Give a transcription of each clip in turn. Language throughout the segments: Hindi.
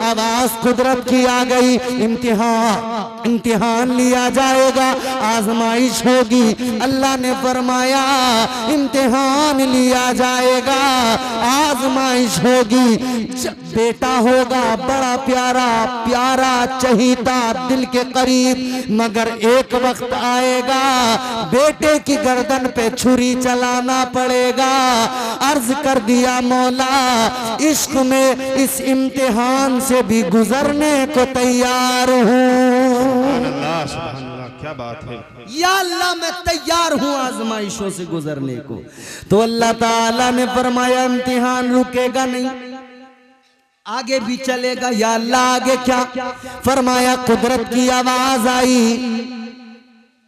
आवाज कुदरत की आ गई, इम्तिहान लिया जाएगा, आजमाइश होगी। अल्लाह ने फरमाया इम्तिहान लिया जाएगा, आजमाइश होगी। बेटा होगा बड़ा प्यारा प्यारा चहीता दिल के करीब, मगर एक वक्त आएगा बेटे की गर्दन पे छुरी चलाना पड़ेगा। अर्ज कर दिया मौला इश्क में इस इम्तिहान से भी गुजरने को तैयार हूँ। क्या बात है या अल्लाह मैं तैयार हूँ आजमाइशों से गुजरने को। तो अल्लाह ताला ने फरमाया इम्तिहान रुकेगा नहीं, आगे भी चलेगा। या अल्लाह आगे क्या? फरमाया कुदरत की आवाज आई,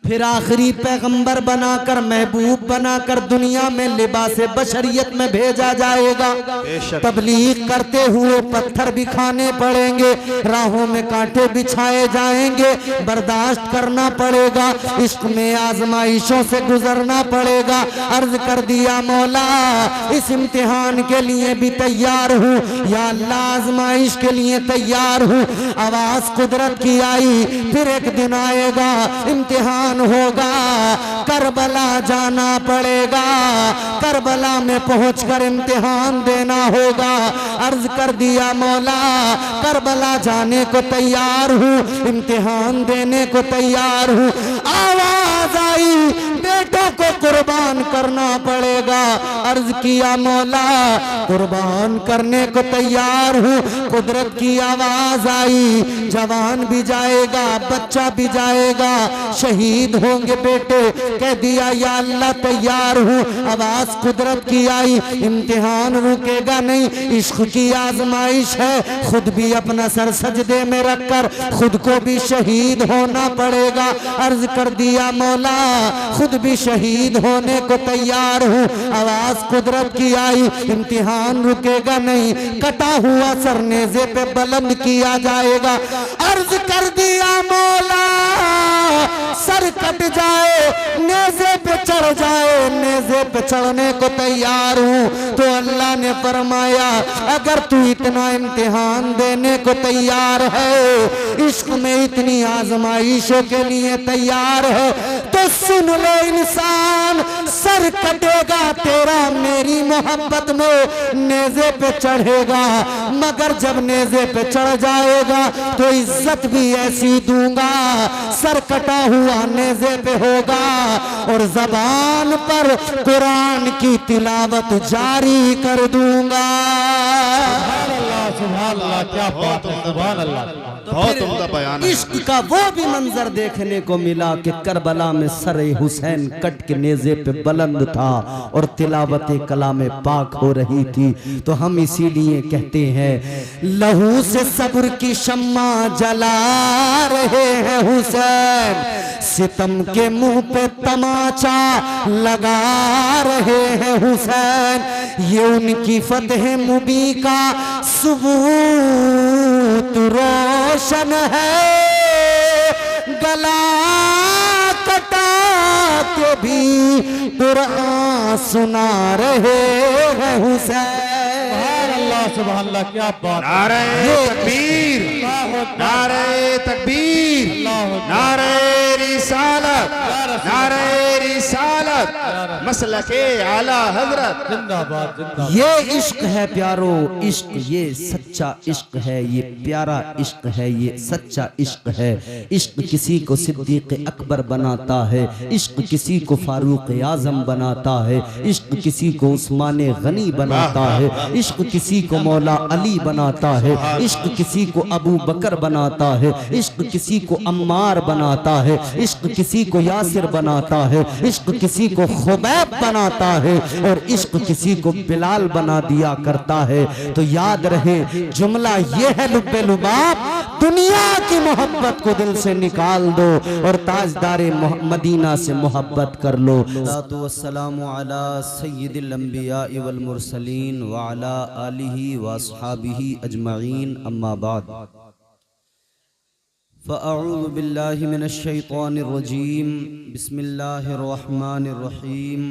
फिर आखिरी पैगंबर बनाकर महबूब बनाकर दुनिया में लिबासे बशरियत में भेजा जाएगा। तबलीग करते हुए पत्थर भी खाने पड़ेंगे, राहों में कांटे बिछाए जाएंगे, बर्दाश्त करना पड़ेगा, इश्क में आजमाइशों से गुजरना पड़ेगा। अर्ज कर दिया मौला इस इम्तिहान के लिए भी तैयार हूँ, या अल्लाह आजमाइश के लिए तैयार हूँ। आवाज कुदरत की आई, फिर एक दिन आएगा इम्तिहान होगा, करबला जाना पड़ेगा, करबला में पहुंचकर इम्तिहान देना होगा। अर्ज कर दिया मौला करबला जाने को तैयार हूँ, इम्तिहान देने को तैयार हूँ। आवाज आई बेटों को कुर्बान करना पड़ेगा। अर्ज किया मौला कुर्बान करने को तैयार हूँ। कुदरत की आवाज आई, जवान भी जाएगा बच्चा भी जाएगा, शहीद होंगे बेटे। कह दिया या अल्लाह तैयार हूँ। आवाज कुदरत की आई, इम्तिहान रुकेगा नहीं, इश्क की आजमाइश है। खुद भी अपना सर सजदे में रखकर खुद को भी शहीद होना पड़ेगा। अर्ज कर दिया मौला खुद भी शहीद होने को तैयार हूँ। आवाज कुदरत की आई, इम्तिहान रुकेगा नहीं, कटा हुआ सर नेज़े पे बुलंद किया जाएगा। अर्ज कर दिया मौला सर कट जाए नेज़े पे चढ़ जाए, नेज़े पे चढ़ने को तैयार हूँ। तो अल्लाह ने फरमाया अगर तू इतना इम्तिहान देने को तैयार है, इश्क में इतनी आजमाइशों के लिए तैयार है, तो सुन ले इंसान, सर कटेगा तेरा मेरी मोहब्बत में नेज़े पे चढ़ेगा, मगर जब नेज़े पे चढ़ जाएगा तो इज्जत भी ऐसी दूंगा, सर कटा हुआ नेज़े पे होगा और जबान पर कुरान की तिलावत जारी कर दूंगा। क्या बात है, सुभान अल्लाह, बहुत उम्दा बयान है। इश्क का वो भी मंजर देखने को मिला कि करबला में सर हुसैन कट के नेज़े पे बुलंद था और तिलावत कलाम पाक हो रही थी। तो हम इसीलिए कहते हैं लहू से सब्र की शम्मा जला रहे हैं हुसैन, सितम के मुंह पे तमाचा लगा रहे हैं हुसैन, ये उनकी फतह मुबी का सबूत रोशन है, गला कटा के भी कुरान सुना रहे हैं हुसैन। सुभान अल्लाह, क्या बात। नारे तकबीर, नारे तकबीर, नारे रिसालत, नारे रिसालत, मसलके आला हजरत, जिंदाबाद जिंदाबाद। ये इश्क है प्यारो, इश्क ये सच्चा इश्क है, ये प्यारा इश्क है, ये सच्चा इश्क है। इश्क किसी को सिद्दीक अकबर बनाता है, इश्क किसी को फारूक आजम बनाता है, इश्क किसी को उस्मान गनी बनाता है, इश्क किसी को मौला अली बनाता है, इश्क किसी को अबू बकर बनाता है, इश्क किसी को अम्मार बनाता है, इश्क किसी को यासिर बनाता है, इश्क किसी को खुबैब बनाता है और इश्क किसी को बिलाल बना दिया करता है। तो याद रहे जुमला ये है लुब्बे लुबाब, दुनिया की मोहब्बत को दिल से निकाल दो और ताजदारे मदीना से मोहब्बत कर लो। वस्सलामु अला सय्यिदिल अंबिया वल मुरसलीन व अला आलिहि व अस्हाबिहि अजमईन, अम्मा बाद। फ़अऊज़ु बिल्लाहि मिनश शैतानिर रजीम, बिस्मिल्लाहिर रहमानिर रहीम।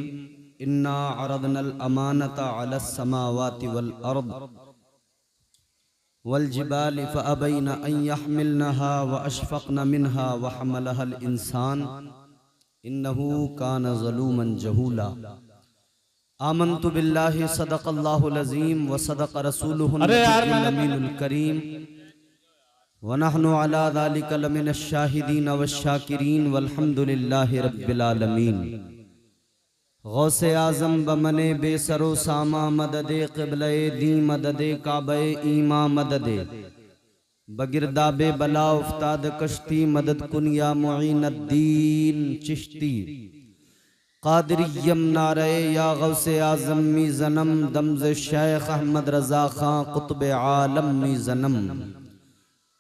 इन्ना अरदनल अमानता अलस समावाति वल अर्द वल्जिबाल फ़अबैन अन यहमिलनहा व अशफ़क़न मिनहा व हमलहल इंसान इन्नहु कान ज़लूमन जहूला। आमन्तु बिल्लाहि सदक़ल्लाहुल अज़ीम व सदक़ रसूलुहुल नबीयुल करीम व नहनु अला ज़ालिका लमिनश शाहिदीन वश्शाकिरीन वल्हम्दुलिल्लाहि रब्बिल आलमीन। गौसे आज़म बमने बेसरो सामा मददे क़िबले दी मददे काबे ईमा मददे बगिरदाबे बला उफ्ताद कश्ती मदद कुनिया मुईनुद्दीन चिश्ती कादरियम नारे या गौसे आज़म मी ज़नम दमज़ शेख अहमद रज़ा खां कुतुब आलम मी ज़नम।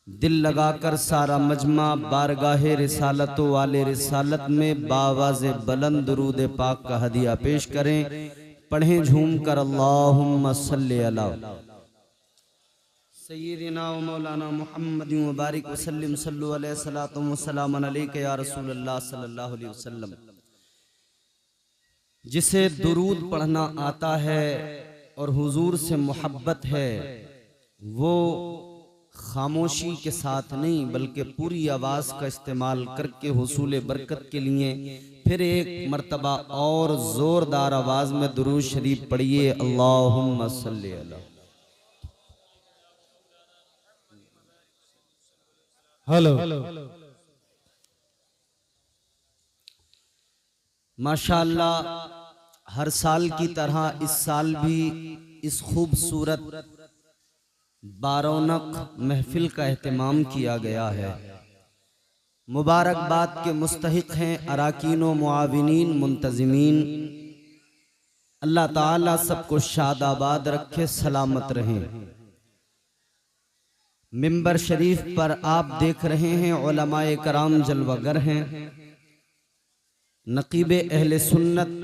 दिल लगाकर सारा मजमा बारगाहे रिसालत वाले रिसालत में बावाज़े बुलंद दुरूद पाक का हदिया पेश करें। पढ़ें झूम कर अल्लाहुम्मा सल्ली अला सय्यिदिना व मौलाना मुहम्मद व बारिक वसल्लिम सल्लु अलैहि सलातु व सलाम अलैका या रसूलल्लाह सल्लल्लाहु अलैहि वसल्लम। जिसे दुरूद पढ़ना आता है और हुजूर से मोहब्बत है वो खामोशी के साथ नहीं बल्कि पूरी आवाज़ का इस्तेमाल करके हुसूल बरकत के लिए फिर एक मर्तबा और ज़ोरदार आवाज़ में दुरूद शरीफ पढ़िए। अल्लाहुम्मा सल्ली अला। हेलो माशाअल्लाह हर साल की तरह इस साल भी इस खूबसूरत बारौनक महफिल का एहतमाम किया गया है। मुबारकबाद के मुस्तहिक हैं अराकीन व मुआविनीन मुंतज़िमीन। अल्लाह ताला सबको शादाबाद रखे, सलामत रहें। मिंबर शरीफ पर आप देख रहे हैं उलमाए कराम जलवागर हैं। नकीबे अहले सुन्नत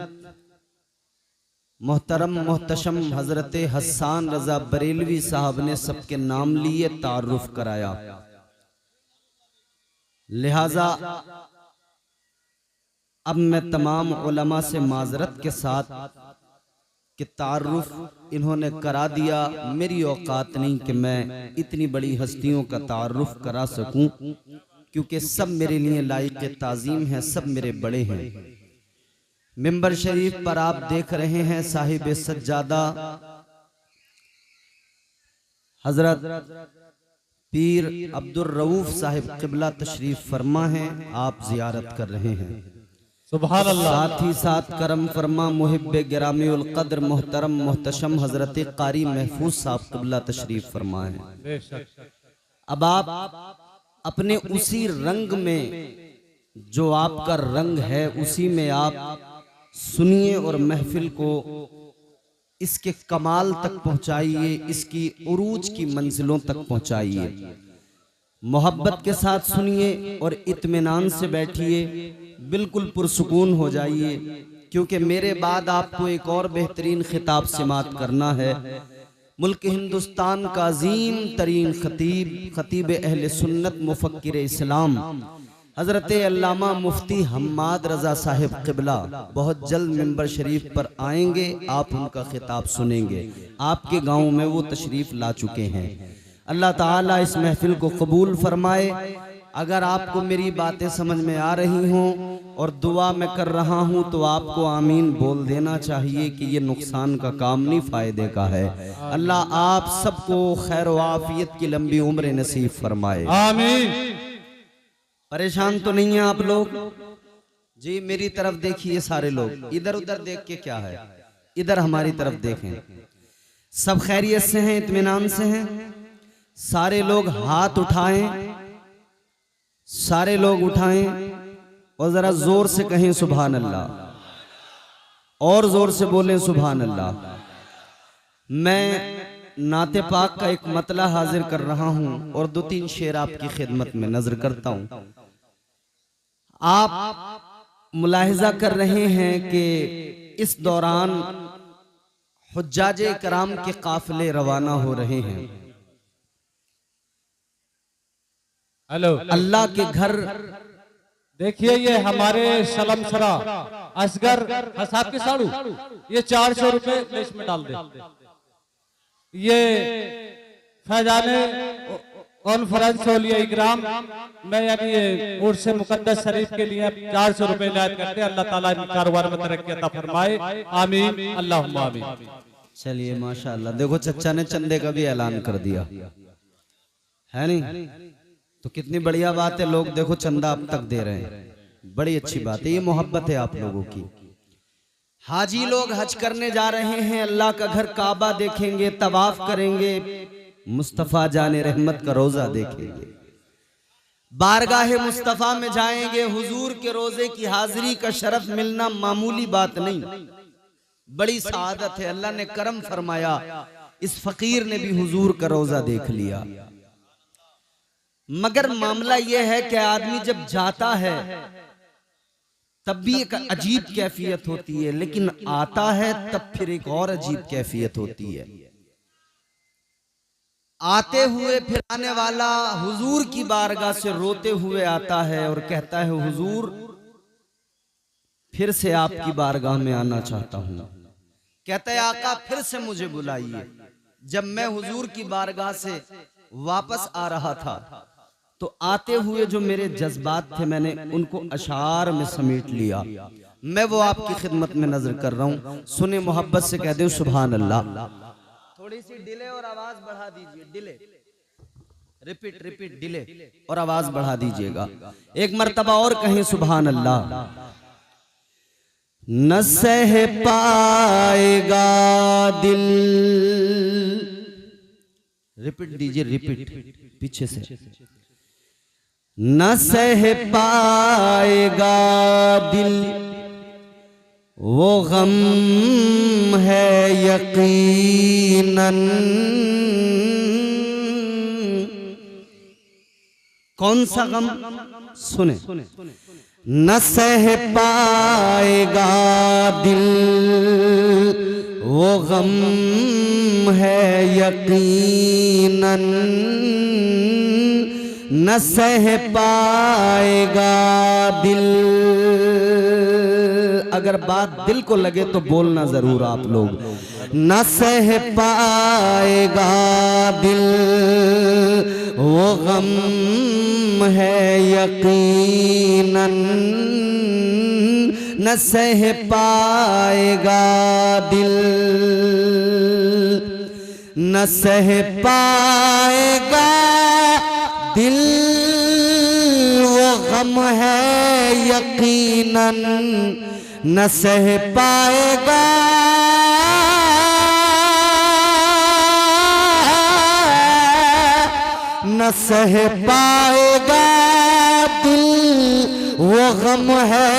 मोहतरम मोहतशम हजरत हसन रजा बरेलवी साहब ने सबके नाम लिए तारुफ कराया। लिहाजा अब मैं तमाम उलमा से माजरत के साथ कि तारुफ इन्होंने करा दिया, मेरी औकात नहीं कि मैं इतनी बड़ी हस्तियों का तारुफ करा सकूं, क्योंकि सब मेरे लिए लायक ताज़ीम हैं, सब मेरे बड़े हैं। मिंबर शरीफ पर आप देख रहे हैं साहिब सज्जादा हजरत पीर अब्दुल रऊफ साहिब क़िबला तशरीफ फरमा हैं, आप जियारत कर रहे हैं। सुभान अल्लाह। साथ ही साथ करम फरमा मुहिब्बे गिरामीउल क़द्र मोहतरम मोहतशम हजरत कारी महफूज साहब क़िबला तशरीफ फरमा हैं। अब आप अपने उसी रंग में जो आपका रंग है उसी में आप सुनिए और महफिल को इसके कमाल तक पहुंचाइए, इसकी उरूज की मंजिलों तक पहुंचाइए। मोहब्बत के साथ सुनिए और इत्मीनान से बैठिए, बिल्कुल पुरसुकून हो जाइए, क्योंकि मेरे बाद आपको एक और बेहतरीन खिताब समात करना है। मुल्क हिंदुस्तान का अजीम तरीन खतीब अहले सुन्नत मुफक्किर इस्लाम हजरत अल्लामा मुफ्ती हम्माद रजा साहिब क़िबला बहुत जल्द मिंबर शरीफ पर आएंगे, आप उनका खिताब सुनेंगे। आपके गांव में वो तशरीफ ला चुके हैं। अल्लाह ताला इस महफिल को कबूल फरमाए। अगर आपको मेरी बातें समझ में आ रही हों और दुआ मैं कर रहा हूं तो आपको आमीन बोल देना चाहिए कि ये नुकसान का काम नहीं, फायदे का है। अल्लाह आप सबको खैर व आफियत की लंबी उम्र नसीब फरमाए, आमीन। परेशान तो नहीं है आप लोग जी? मेरी तरफ देखिए सारे लोग, इधर उधर देख के क्या है, इधर हमारी तरफ देखें। सब खैरियत से हैं, इत्मीनान से हैं? सारे लोग हाथ उठाएं, सारे लोग उठाएं और जरा जोर से कहें सुभान अल्लाह, और जोर से बोलें सुभान अल्लाह। मैं नाते पाक का एक मतला हाजिर कर रहा हूं और 2-3 शेर आपकी खिदमत में नजर करता हूं। आप मुलाहिजा कर रहे हैं कि इस दौरान हुज्जाजे कराम के काफिले रवाना हो रहे हैं। हेलो, अल्लाह के घर देखिए ये हमारे सलमसरा असगर हसाब के साड़ू, ये 400 रुपए इसमें डाल दे। ये फैजान कॉन्फ्रेंस होलिया इकराम मैं यानी ये उर्स मुकद्दस शरीफ के लिए 400 रुपए लायक करते हैं। अल्लाह ताला इन कारोबार में तरक्की अता फरमाए, आमीन अल्लाहुम्मा आमीन। चलिए माशाअल्लाह, देखो चच्चा ने चंदे का भी ऐलान कर दिया है नहीं, तो कितनी बढ़िया बात है। लोग देखो चंदा अब तक दे रहे हैं, बड़ी अच्छी बात है, ये मोहब्बत है आप लोगों की। हाजी लोग हज करने जा रहे हैं, अल्लाह का घर काबा देखेंगे, तवाफ करेंगे, मुस्तफा जाने रहमत का रोजा देखेंगे, बारगाह मुस्तफा में जाएंगे। हुजूर के रोजे की हाजिरी का शरफ मिलना मामूली बात नहीं, बड़ी सआदत है। अल्लाह ने करम फरमाया, इस फकीर ने भी हुजूर का रोजा देख लिया। मगर मामला यह है कि आदमी जब जाता है तब भी एक अजीब कैफियत होती है, लेकिन आता है तब फिर एक और अजीब कैफियत होती है। आते हुए फिर आने वाला हुजूर की बारगाह से रोते हुए आता है और कहता है, हुजूर फिर से आपकी बारगाह में आना चाहता हूं। कहता है, आका फिर से मुझे बुलाइए। जब मैं हुजूर की बारगाह से वापस आ रहा था तो आते हुए जो मेरे जज्बात थे मैंने उनको अशार में समेट लिया। मैं वो आपकी खिदमत में नजर कर रहा हूं, सुने मोहब्बत से कह दे सुभान अल्लाह। थोड़ी सी डिले और आवाज बढ़ा दीजिए, डिले रिपीट रिपीट डिले और आवाज बढ़ा दीजिएगा। एक मर्तबा और कहें सुभान अल्लाह। न सह पाएगा दिल, रिपीट दीजिए, रिपीट पीछे से। न सह पाएगा दिल वो गम है यकीनन। कौन सा गम? सुने। न सह पाएगा दिल वो गम है यकीनन। न सह पाएगा दिल। अगर बात दिल को लगे तो बोलना जरूर आप लोग। न सह पाएगा दिल वो गम है यकीनन। न सह पाएगा दिल, न सह पाएगा दिल वो गम है यकीनन। न सह पाएगा न सह पाएगा दिल वो गम है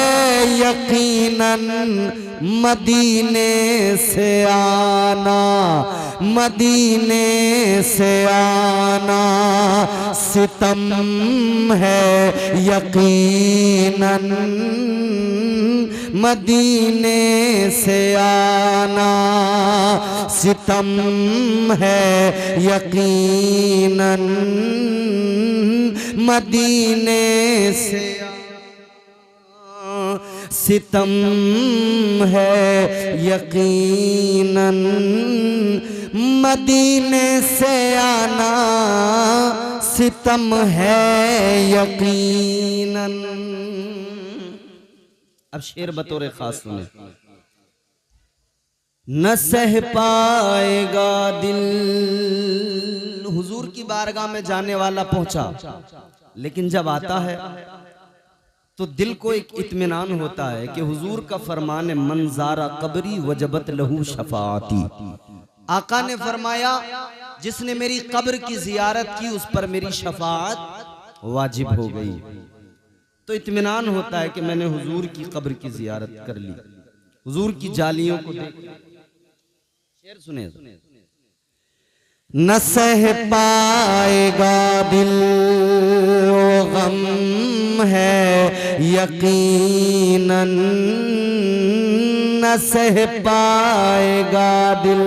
यकीनन। मदीने से आना, मदीने से आना सितम है यकीनन। मदीने से आना सितम है यकीनन। मदीने से सितम है यकीनन। मदीने से आना सितम है यकीनन। अब शेर बतौर खास सुने। न सह पाएगा दिल। हुजूर की बारगाह में जाने वाला पहुंचा, लेकिन जब आता है तो दिल को एक इत्मीनान होता है कि हुजूर का फरमान मंजारा कबरी वजबत लहू शफाअती। आका ने फरमाया, जिसने मेरी कब्र की जियारत की उस पर मेरी शफाअत वाजिब हो गई। तो इत्मीनान होता है कि मैंने हुजूर की कब्र की जियारत कर ली, हुजूर की जालियों को देख। शेर सुने। न सह पाएगा दिल वो गम है यकीनन। न सह पाएगा दिल।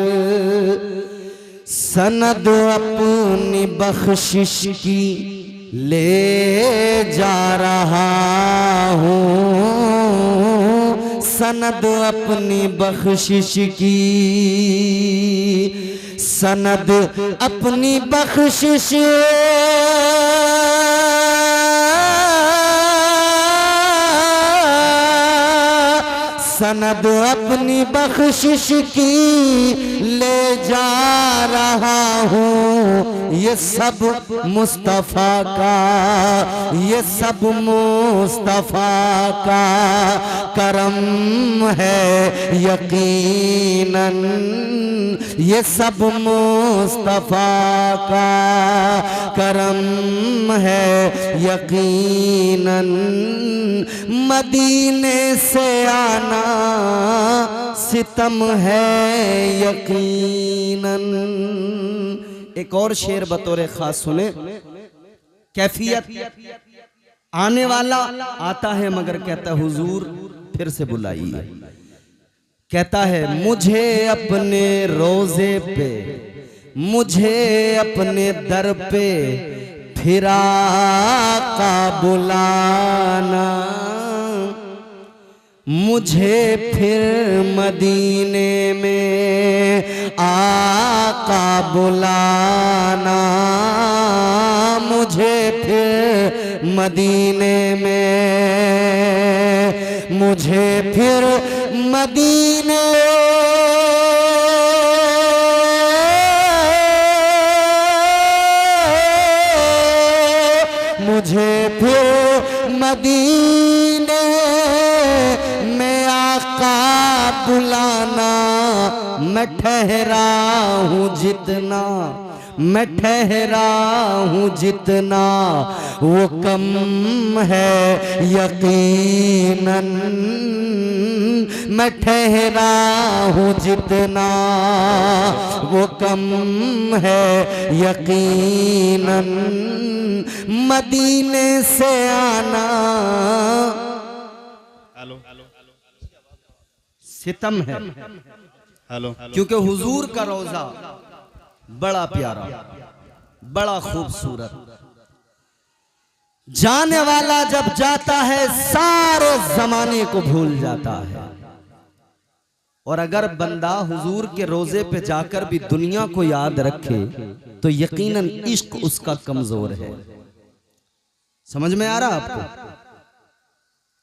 सनद अपनी बख्शिश की ले जा रहा हूँ। सनद अपनी बख्शिश की सनद अपनी बख्शिश सनद अपनी बख्शिश की ले जा रहा हूँ। ये सब मुस्तफ़ा का, ये सब मुस्तफ़ा का करम है यकीनन, ये सब मुस्तफ़ा का करम है यकीनन। मदीने से आना सितम है यकीनन। एक और शेर बतौर खास सुने। कैफियत आने वाला आता है मगर कहता हुजूर फिर से बुलाइए। कहता है मुझे अपने रोजे पे, मुझे अपने दर पे फिर आका बुलाना, मुझे फिर मदीने में आका बुलाना, मुझे फिर मदीने में, मुझे फिर मदीने मुझे फिर मदीने में आका बुलाना। मैं ठहरा हूँ जितना, मैं ठहरा हूँ जितना वो कम है यकीनन। मैं ठहरा हूँ जितना वो कम है यकीनन। मदीने से आना सितम है, हेलो, क्योंकि हुजूर का रोजा बड़ा प्यारा, बड़ा खूबसूरत। जाने वाला जब जाता है सारे जमाने को भूल जाता है। और अगर बंदा हुजूर के रोजे पे जाकर भी दुनिया को याद रखे तो यकीनन इश्क उसका कमजोर है। समझ में आ रहा आपको?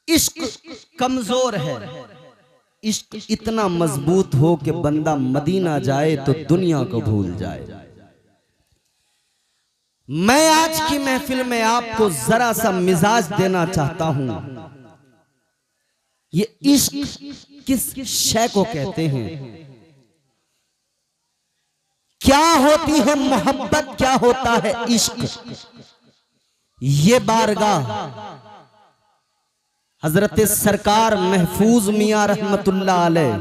इश्क कमजोर है। इश्क इतना मजबूत हो कि बंदा मदीना जाए तो दुनिया को भूल जाए। मैं आज की महफिल में आपको जरा सा मिजाज देना चाहता हूं। ये इश्क किस शय को कहते हैं, क्या होती है मोहब्बत, क्या होता है इश्क। ये बारगाह हजरत सरकार महफूज मियां रहमतुल्लाह अलैह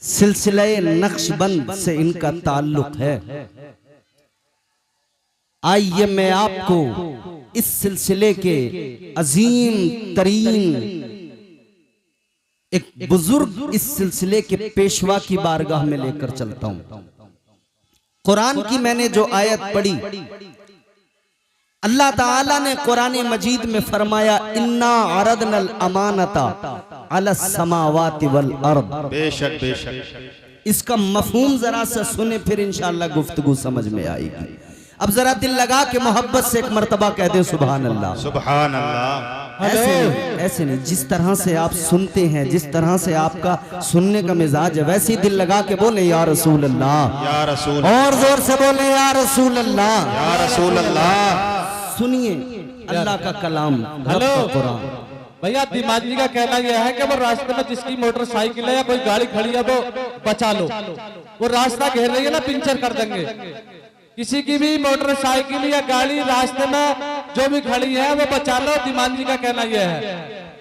सिलसिले नक्शबंद से इनका ताल्लुक है। आइए मैं आपको इस सिलसिले के अजीम तरीन एक बुजुर्ग इस सिलसिले के पेशवा की बारगाह में लेकर चलता हूं। कुरान की मैंने जो आयत पढ़ी, अल्लाह ताला ने कुरान मजीद में फरमाया इन्ना अरदनल अमानता अलस समावाति वल अर्द। बेशक बेशक। इसका मफहूम जरा सा सुने फिर इंशाअल्लाह गुफ्तगू समझ में आएगी। अब जरा दिल लगा के मोहब्बत से एक मर्तबा कह दे सुभान अल्लाह। सुभान अल्लाह। ऐसे नहीं, जिस तरह से आप सुनते हैं, जिस तरह से आपका सुनने का मिजाज है, वैसे ही दिल लगा के बोले या रसूल अल्लाह, या रसूल, और जोर से बोले या रसूल अल्लाह, या रसूल अल्लाह। सुनिए अल्लाह का कलाम, हेलो कुरान। भैया, दिमागी का कहना यह है कि वो रास्ते में जिसकी मोटरसाइकिल है या कोई गाड़ी खड़ी है वो बचा लो। वो रास्ता घेर रही है ना, पिंचर कर देंगे। किसी की भी मोटरसाइकिल या गाड़ी रास्ते में जो भी खड़ी है वो बचा लो। दिमागी का कहना यह है,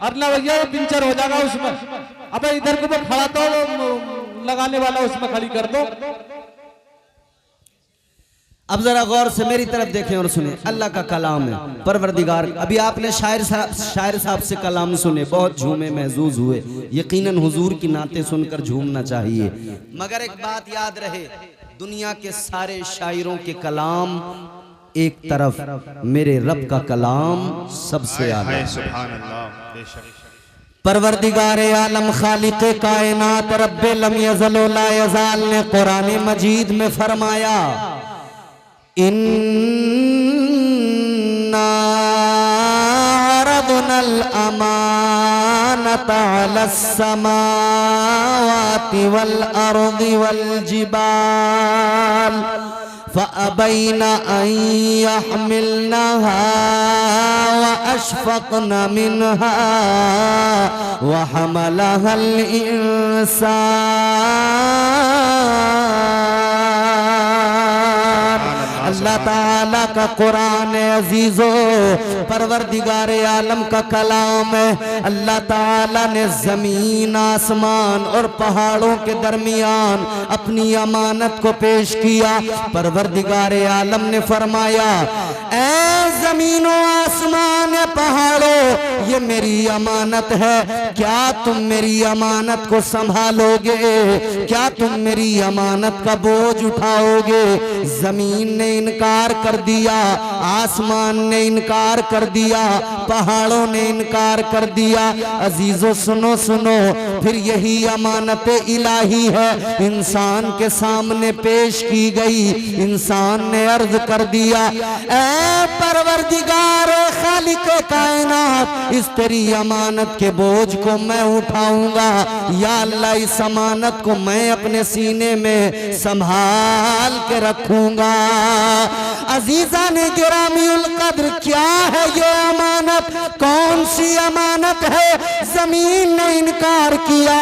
अरना भैया वो पिंचर हो जाएगा उसमें। अबे इधर को वो खड़ा तो लगाने वाला उसमें खड़ी कर दो। अब जरा गौर से मेरी तरफ देखें और सुने, अल्लाह का कलाम है परवरदिगार। अभी आपने शायर साहब से कलाम सुने, बहुत झूमे महजूज हुए। यकीनन हुजूर की नाते सुनकर झूमना चाहिए। मगर एक बात याद रहे, दुनिया के सारे शायरों के कलाम एक तरफ, मेरे रब का कलाम सबसे आला। सुभान अल्लाह। बेशक। परवरदिगार आलम खालिक कायनात रब्बे लम यज़ल व ला यज़ाल ने कुरान मजीद में फरमाया, इन्ना अरदनल अमानता अलस समावाति वल अर्दि वल जिबाल फ़अबैना अन यहमिलनहा व अशफ़क़न मिनहा व हमलहल इंसान। अल्लाह ताला का कुरान अजीजो, परवरदिगार आलम का कलाम है। अल्लाह ताला ने जमीन आसमान और पहाड़ों के दरमियान अपनी अमानत को पेश किया। परवरदिगार आलम ने फरमाया, ऐ जमीनो आसमान पहाड़ों, ये मेरी अमानत है, क्या तुम मेरी अमानत को संभालोगे? क्या तुम मेरी अमानत का बोझ उठाओगे? जमीन ने इनकार कर दिया, आसमान ने इनकार कर दिया, पहाड़ों ने इनकार कर दिया। अजीजों सुनो सुनो, फिर यही अमानत इलाही है इंसान के सामने पेश की गई। इंसान ने अर्ज कर दिया, ऐ परवरदिगार खालिक कायनात, इस तेरी अमानत के बोझ को मैं उठाऊंगा। या अल्लाह, इस अमानत को मैं अपने सीने में संभाल के रखूंगा। अजीजा ने गिरामीउल कद्र, क्या है ये अमानत? कौन सी अमानत है? जमीन ने इनकार किया,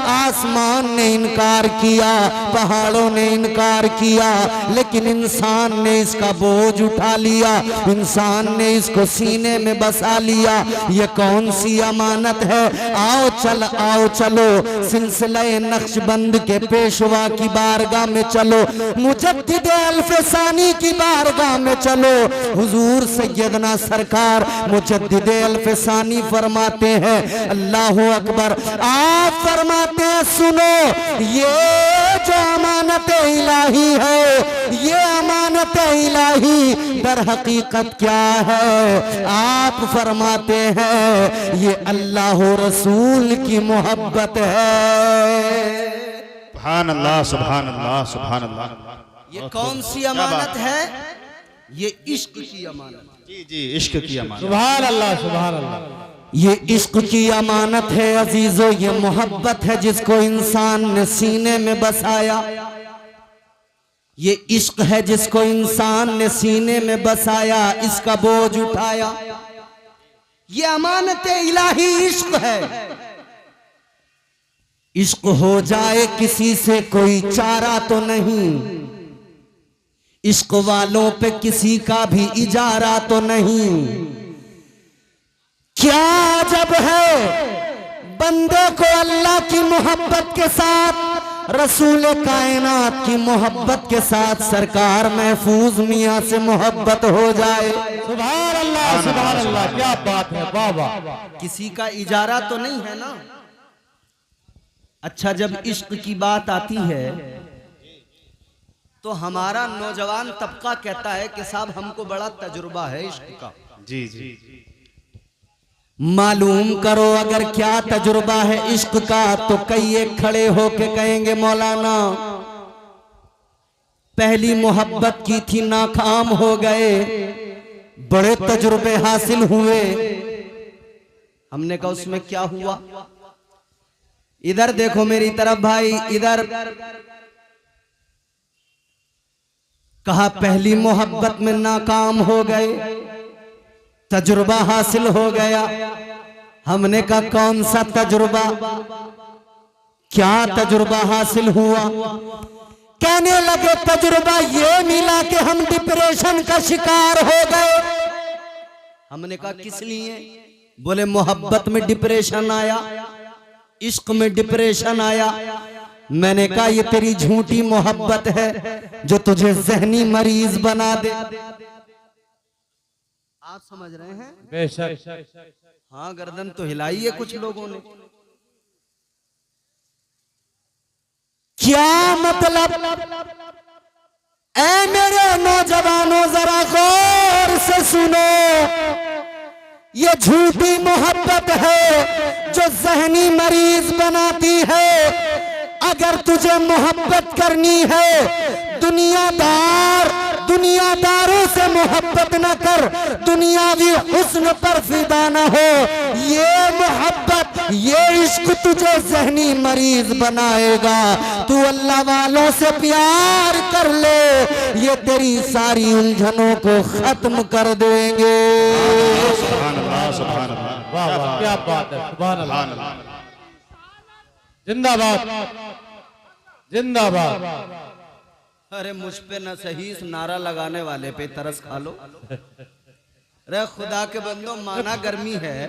आसमान ने इनकार किया, पहाड़ों ने इनकार किया, लेकिन इंसान ने इसका बोझ उठा लिया, इंसान ने इसको सीने में बसा लिया। ये कौन सी अमानत है? आओ चलो सिलसिला नक्शबंद के पेशवा की बारगाह में चलो, मुजद्दिद अल्फसानी की बारगाह में चलो। हुजूर सैयदना सरकार मुजद्दिद अल्फसानी फरमाते हैं, अल्लाहु अकबर, आप फरमाते हैं, सुनो, ये जो अमानत इलाही है, ये अमानत इलाही दर हकीकत क्या है? आप फरमाते हैं, ये अल्लाह रसूल की मोहब्बत है। सुभान अल्लाह, सुभान अल्लाह, सुभान अल्लाह। ये कौन सी अमानत है? ये इश्क की अमानत। जी जी, इश्क की अमानत। सुभान अल्लाह, सुभान अल्लाह। ये इश्क की अमानत है अजीजों, ये मोहब्बत है जिसको इंसान ने सीने में बसाया। ये इश्क है जिसको इंसान ने सीने में बसाया, इसका बोझ उठाया। ये अमानत इलाही इश्क है। इश्क हो जाए किसी से कोई चारा तो नहीं, इश्क वालों पे किसी का भी इजारा तो नहीं। क्या अजब है बंदे को अल्लाह की मोहब्बत के साथ, रसूल कायनात की मोहब्बत के साथ सरकार महफूज मियाँ से मोहब्बत हो जाए। सुभान अल्लाह, सुभान अल्लाह, क्या बात है, वाह वाह। किसी का इजारा तो नहीं है ना। अच्छा, जब इश्क की बात आती है तो हमारा नौजवान तबका कहता है कि साहब हमको बड़ा तजुर्बा है इश्क का। जी जी, मालूम करो अगर क्या तजुर्बा है इश्क का, तो कई एक खड़े होके कहेंगे, मौलाना पहली मोहब्बत की थी, नाकाम हो गए, बड़े तजुर्बे हासिल हुए। हमने कहा उसमें क्या हुआ? इधर देखो मेरी तरफ भाई, इधर। कहा पहली मोहब्बत में नाकाम हो गए, तजुर्बा हासिल हो गया। हमने कहा कौन सा तजुर्बा, क्या तजुर्बा हासिल हुआ? कहने लगे तजुर्बा ये मिला कि हम डिप्रेशन का शिकार हो गए। हमने कहा किस लिए? बोले मोहब्बत में डिप्रेशन आया, इश्क में डिप्रेशन आया। मैंने कहा ये तेरी झूठी मोहब्बत है जो तुझे जहनी मरीज बना दे। आप समझ रहे हैं? बेशक। हाँ, गर्दन तो हिलाई है कुछ लोगों ने। क्या मतलब? ऐ मेरे नौजवानों जरा गौर से सुनो, ये झूठी मोहब्बत है जो ज़हनी मरीज बनाती है। अगर तुझे मोहब्बत करनी है, दुनियादारों से मोहब्बत न कर, दुनियावी हुस्न पर फिदा न हो। ये मोहब्बत, ये इश्क तुझे ज़हनी मरीज बनाएगा। तू अल्लाह वालों से प्यार कर ले, ये तेरी सारी उलझनों को खत्म कर देंगे। सुभान अल्लाह, सुभान अल्लाह। वाह वाह, क्या बात है, सुभान अल्लाह। जिंदाबाद जिंदाबाद। अरे मुझ पे न सही इस नारा लगाने वाले पे तरस खा लो। अरे खुदा के बंदो, माना गर्मी है,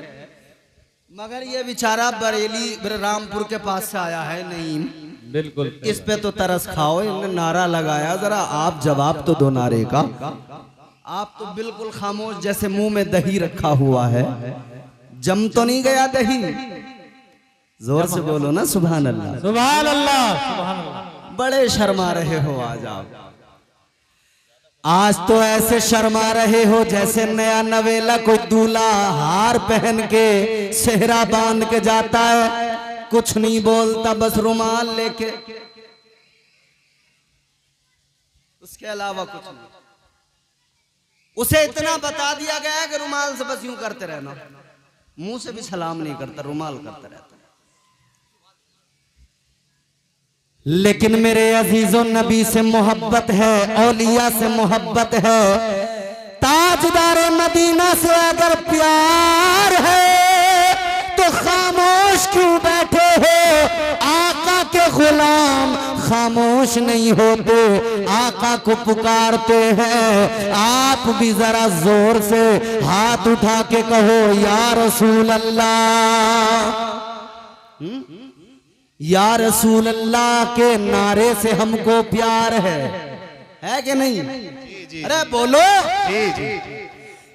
मगर ये बेचारा बरेली रामपुर के पास से आया है नईम, बिल्कुल इस पे तो तरस खाओ। इन्होंने नारा लगाया, जरा आप जवाब तो दो नारे का। आप तो बिल्कुल खामोश, जैसे मुंह में दही रखा हुआ है। जम तो नहीं गया दही? जोर से बोलो ना सुभान अल्लाह। सुभान अल्लाह, सुभान अल्लाह। बड़े शर्मा रहे हो आज आप। आज तो ऐसे शर्मा रहे हो जैसे नया नवेला कोई दूल्हा हार पहन के सेहरा बांध के जाता है, कुछ नहीं बोलता, बस रुमाल लेके, उसके अलावा कुछ नहीं। उसे इतना बता दिया गया है कि रुमाल से बस यूं करते रहना, मुंह से भी सलाम नहीं करता, रुमाल करता रहता। लेकिन मेरे अजीजों, नबी से मोहब्बत है, औलिया से मोहब्बत है, ताजदार मदीना से अगर प्यार है तो खामोश क्यों बैठे हो? आका के गुलाम खामोश नहीं होते, आका को पुकारते हैं। आप भी जरा जोर से हाथ उठा के कहो, या रसूल अल्लाह। या रसूल अल्लाह के नारे से हमको प्यार है कि नहीं? अरे बोलो। जी जी।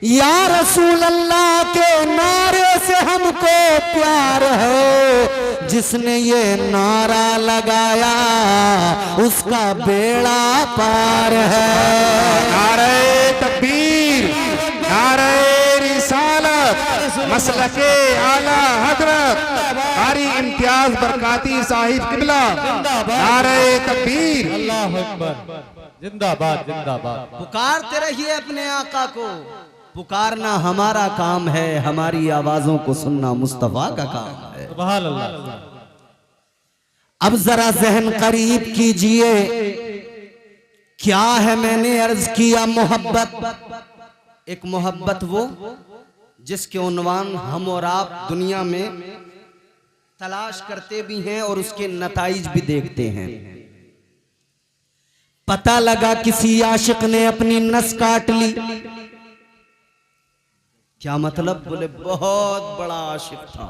या रसूल अल्लाह के नारे से हमको प्यार है। जिसने ये नारा लगाया उसका बेड़ा पार है। नारे तकबीर, नारे रिसालत, मसलके आला हजरत कारी इम्तियाज बरकाती साहिब किबला, नारे तकबीर। अल्लाह अकबर। जिंदाबाद जिंदाबाद। पुकारते रहिए अपने आका को। पुकारना हमारा काम है, हमारी आवाजों को सुनना मुस्तफा का काम है। सुभान अल्लाह। अब जरा जहन करीब कीजिए, क्या है मैंने अर्ज किया मोहब्बत। एक मोहब्बत वो जिसके उन्वान हम और आप दुनिया में तलाश करते भी हैं और उसके नताइज भी देखते हैं। पता लगा किसी आशिक ने अपनी नस काट ली। क्या मतलब? बोले बहुत बड़ा आशिक था।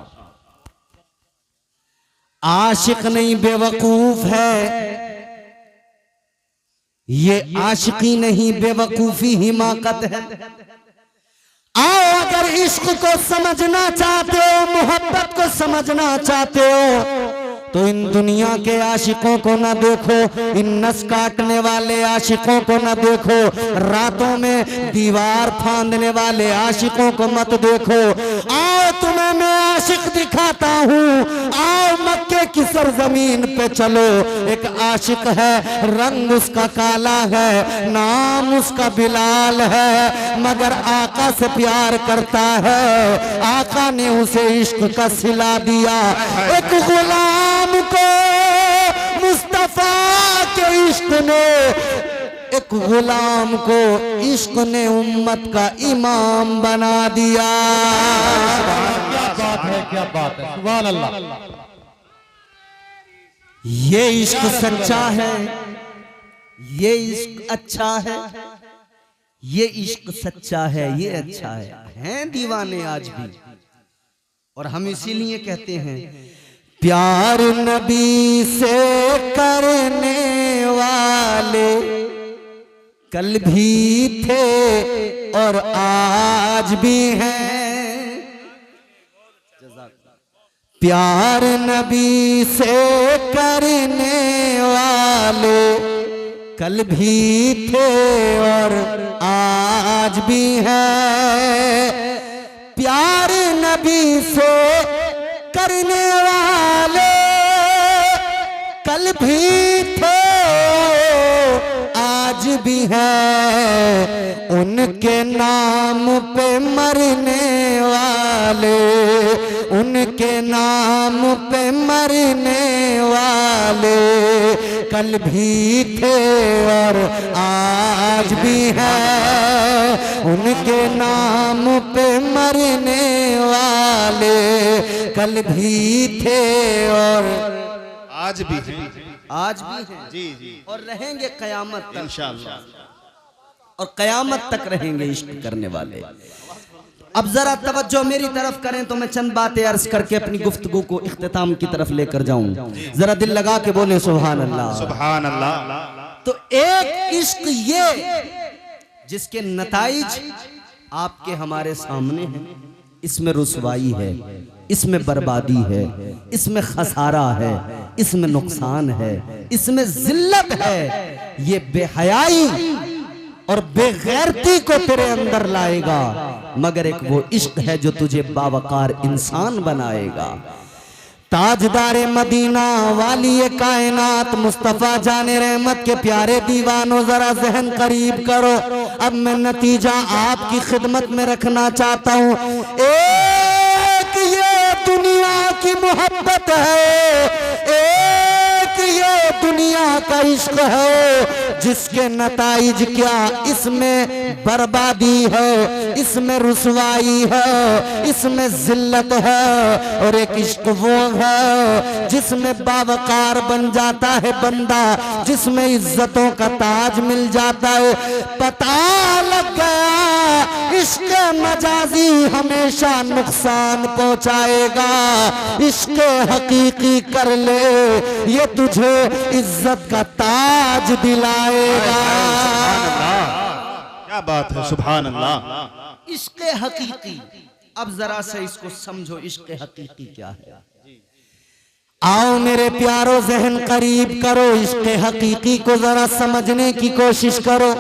आशिक नहीं, बेवकूफ है ये। आशिकी नहीं, बेवकूफी हिमाकत है। आओ, अगर इश्क को समझना चाहते हो, मोहब्बत को समझना चाहते हो, तो इन दुनिया के आशिकों को ना देखो, इन नस काटने वाले आशिकों को ना देखो, रातों में दीवार फांदने वाले आशिकों को मत देखो। आओ, तुम्हें मैं आशिक दिखाता हूँ। आओ, मक्के की सरजमीन पे चलो। एक आशिक है, रंग उसका काला है, नाम उसका बिलाल है, मगर आका से प्यार करता है। आका ने उसे इश्क का सिला दिया। एक गुलाम को मुस्तफा के इश्क ने, एक गुलाम को इश्क ने उम्मत का इमाम बना दिया। क्या बात है, क्या बात है, सुभान अल्लाह। ये इश्क सच्चा है, ये इश्क अच्छा है, ये इश्क सच्चा है, ये अच्छा है दीवाने आज भी। और हम इसीलिए कहते हैं, प्यार नबी से करने वाले कल भी थे और आज भी हैं। प्यार नबी से करने वाले कल भी थे और आज भी हैं। प्यार नबी से करने वाले कल भी थे आज भी है, उनके नाम पे मरने वाले, उनके नाम पे मरने वाले कल भी थे और आज भी है, उनके नाम पे मरने वाले कल भी थे और आज भी है। आज भी हैं जी जी और रहेंगे कयामत तक इंशाअल्लाह। और कयामत तक रहेंगे इश्क करने वाले। अब जरा तवज्जो मेरी तरफ करें तो मैं चंद बातें अर्ज करके अपनी गुफ्तगू को इख्तिताम की तरफ लेकर जाऊं। जरा दिल लगा के बोले सुभान अल्लाह। सुभान अल्लाह। तो एक इश्क ये जिसके नताइज आपके हमारे सामने हैं, इसमें रुसवाई है, इसमें बर्बादी है, इसमें खसारा है, इसमें नुकसान है, इसमें जिल्लत है। ये बेहयाई और बेगैरती को तेरे अंदर लाएगा, मगर एक वो इश्क है जो तुझे बावकार इंसान बनाएगा। ताजदारे मदीना वाली कायनात मुस्तफा जाने रहमत के प्यारे दीवानों, जरा जहन करीब करो। अब मैं नतीजा आपकी खिदमत में रखना चाहता हूँ। एक ये दुनिया की मोहब्बत है, एक ये दुनिया का इश्क है जिसके नताइज क्या, इसमें बर्बादी है, इसमें रुसवाई है, इसमें जिल्लत है। और एक इश्क वो है जिसमें बावकार बन जाता है बंदा, जिसमें इज्जतों का ताज मिल जाता है। पता लग गया इश्क मजाजी हमेशा नुकसान पहुंचाएगा, इश्क हकीकी कर ले ये तुझे इज्जत का ताज दिलाएगा। क्या बात है, सुभान अल्लाह। इश्क हकीकी, अब जरा से इसको समझो, इश्क हकीकी क्या है। आओ मेरे प्यारो जहन करीब करो, इश्क हकीकी को जरा समझने की कोशिश करो।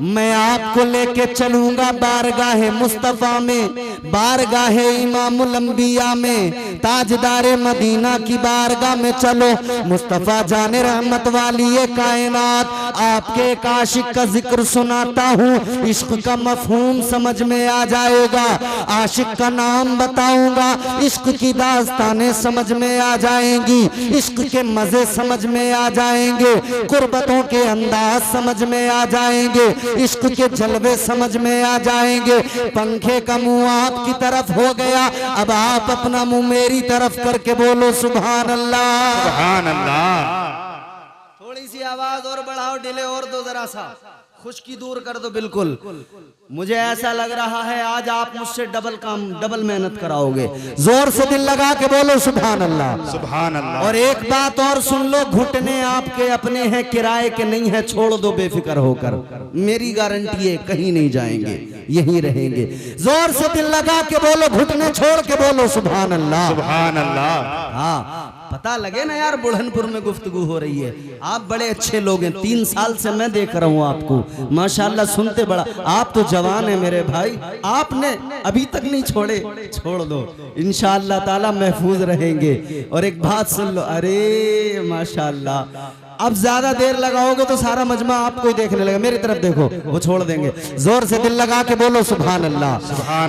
मैं आपको लेके चलूंगा बारगाहे मुस्तफा में, बारगाहे इमामुल अंबिया में, ताजदारे मदीना की बारगाह में चलो। मुस्तफा जाने रहमत वाली ये कायनात, आपके एक आशिक का जिक्र सुनाता हूँ, इश्क का मफहूम समझ में आ जाएगा। आशिक का नाम बताऊंगा, इश्क की दास्तानें समझ में आ जाएंगी, इश्क के मजे समझ में आ जाएंगे, कुर्बतों के अंदाज समझ में आ जाएंगे, इश्क के जलवे समझ में आ जाएंगे। पंखे का मुंह आपकी तरफ हो गया, अब आप अपना मुंह मेरी तरफ करके बोलो सुभान अल्लाह। सुभान अल्लाह। थोड़ी सी आवाज और बढ़ाओ, डिले और दो, जरा सा खुश्की दूर कर दो। बिल्कुल मुझे ऐसा लग रहा है आज आप मुझसे डबल काम, डबल मेहनत कराओगे। जोर से दिल लगा के बोलो सुभान अल्लाह। सुभान अल्लाह। और एक बात और सुन लो, घुटने आपके अपने हैं, किराए के नहीं है, छोड़ दो बेफिक्र होकर, मेरी गारंटी है कहीं नहीं जाएंगे, यहीं रहेंगे। जोर से दिल लगा के बोलो, घुटने छोड़ के बोलो सुभान अल्लाह। सुभान अल्लाह। हाँ, पता लगे ना यार, बुढ़नपुर में गुफ्तगू हो रही है। आप बड़े अच्छे लोग हैं, 3 साल से मैं देख रहा हूँ आपको, माशाल्लाह सुनते बड़ा। आप तो जवान है मेरे भाई, आपने अभी तक नहीं छोड़े, छोड़ दो, इंशाअल्लाह ताला महफूज रहेंगे। और एक बात सुन लो, अरे माशाल्लाह, अब ज्यादा देर लगाओगे तो सारा मजमा आपको ही देखने लगेगा। मेरी तरफ देखो, वो छोड़ देंगे। जोर से दिल लगा के बोलो सुभान अल्लाह।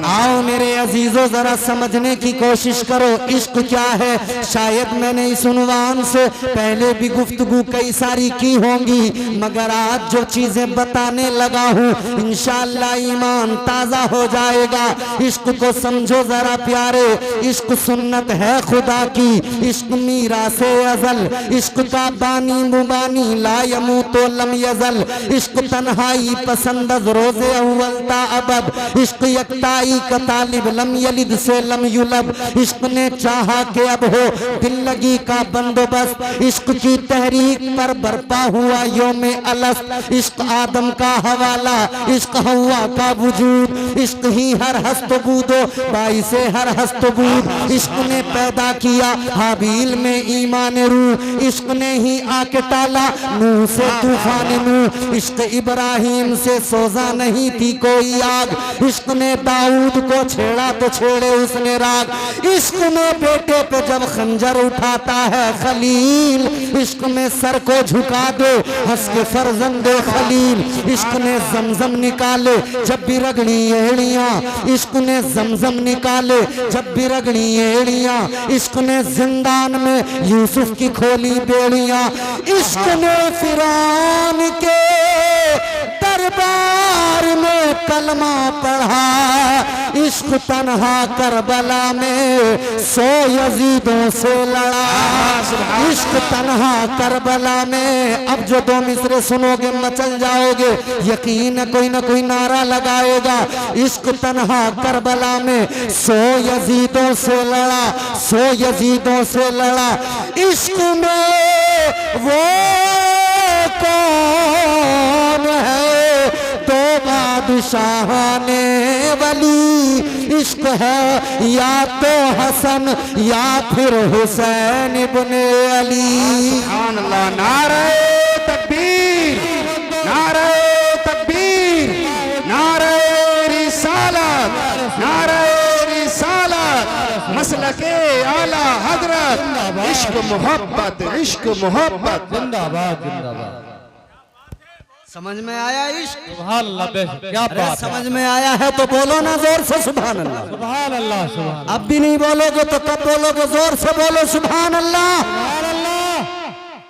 आओ मेरे अजीजों, जरा समझने की कोशिश करो इश्क क्या है। शायद मैंने इस उन्वान से पहले भी गुफ्तगू कई सारी की होंगी, मगर आज जो चीजें बताने लगा हूँ इंशाअल्लाह ईमान ताजा हो जाएगा। इश्क को समझो जरा प्यारे, इश्क सुन्नत है खुदा की, इश्क मीरा से अजल, इश्क का बानी बानी ला यमूतो लम यजल, इश्क तन्हाई पसंद रोज़े अव्वल ता अबद, इश्क यकताई का तालिब लम यलिद से लम युलब, इश्क ने चाहा कि अब हो दिल लगी का बंदोबस्त, इश्क की तहरीक पर बरपा हुआ योमे अलस्त, इश्क आदम का हवाला, इश्क हवा का वजूद, इश्क ही हर हस्तबूदो बाई से हर हस्तबूद, इश्क ने पैदा किया हाबील में ईमान रूह, इश्क ने ही आके टाला नूह से तूफान नूह, इश्क इब्राहिम से सोजा नहीं थी कोई आग। इश्क ने दाऊद को छेड़ा तो छेड़े उसने राग। इश्क में बेटे पे जब खंजर उठाता है खलील, इश्क में सर को झुका दो हंस के फर्जंदे खलील। इश्क ने जमजम निकाले जब भी रगड़ी एड़ियां, इश्क ने जमजम निकाले जब भी रगड़ी एड़ियां। इश्क ने जिंदान में यूसुफ की खोली बेड़ियां। इश्क ने फिरौन के दरबार में कलमा पढ़ा। इश्क तन्हा करबला में 100 यजीदों से लड़ा। इश्क तन्हा करबला में, अब जो 2 मिसरे सुनोगे मचल जाओगे, यकीन कोई ना कोई नारा लगाएगा। इश्क तन्हा करबला में 100 यजीदों से लड़ा, 100 यजीदों से लड़ा। इश्क में वो कौन है तो बादशाहाने वली। इश्क है या तो हसन या फिर हुसैन इब्ने अली। सुभान अल्लाह। नारे तकबीर, नारे तकबीर, नारे रिसालत, नारे रिसालत, मसलके आला हजरत। इश्क मोहब्बत, इश्क मोहब्बत। जिंदाबाद जिंदाबाद। समझ में आया इश्क? सुभान अल्लाह, क्या अरे बात है। समझ में आया है तो बोलो ना जोर से सुभान अल्लाह। सुभान अल्लाह सुभान अब भी नहीं बोलोगे तो कब बोलोगे? जोर से बोलो सुभान अल्लाह। अल्लाह।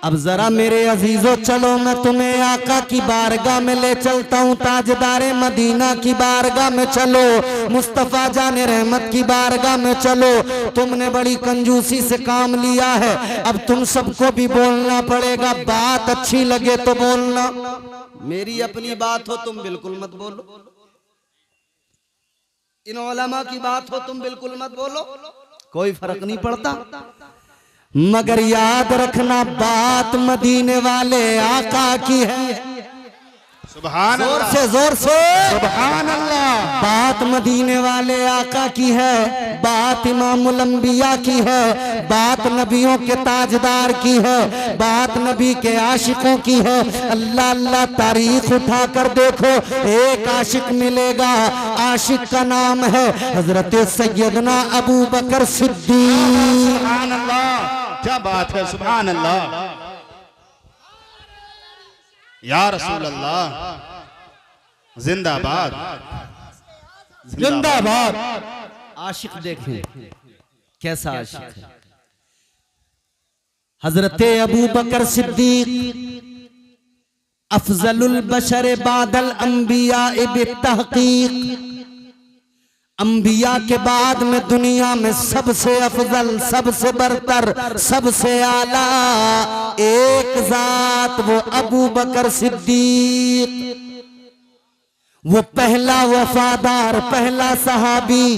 अब जरा मेरे अजीजों चलो मैं तुम्हें आका की बारगाह में ले चलता हूँ, ताजदारे मदीना की बारगाह में चलो, मुस्तफा जाने रहमत की बारगाह में चलो। तुमने बड़ी कंजूसी से काम लिया है, अब तुम सबको भी बोलना पड़ेगा। बात अच्छी लगे तो बोलना, मेरी अपनी बात हो तुम बिल्कुल मत बोलो, इन उलमा की बात हो तुम बिल्कुल मत बोलो, कोई फर्क नहीं पड़ता। मगर याद रखना बात मदीने वाले आका की है। सुभान जोर अल्लाह, से जोर से सुभान अल्लाह। बात मदीने वाले आका की है, बात इमामुल अंबिया की है, बात नबियों के ताजदार की है, बात नबी के आशिकों की है। अल्लाह अल्लाह तारीख उठा कर देखो, एक आशिक मिलेगा, आशिक का नाम है हजरत सैयदना अबू बकर सिद्दीक। सुभान अल्लाह, क्या बात है। सुभान अल्लाह, या रसूल अल्लाह, जिंदाबाद जिंदाबाद। आशिक देखें कैसा आशिक है। हजरत अबू बकर सिद्दीक अफजलुल बशर बादल अंबिया बित्तहकीक, अंबिया के बाद में दुनिया में सबसे अफजल, सबसे बरतर, सबसे आला एक जात वो अबू बकर सिद्दीक। वो पहला वफादार, पहला सहाबी,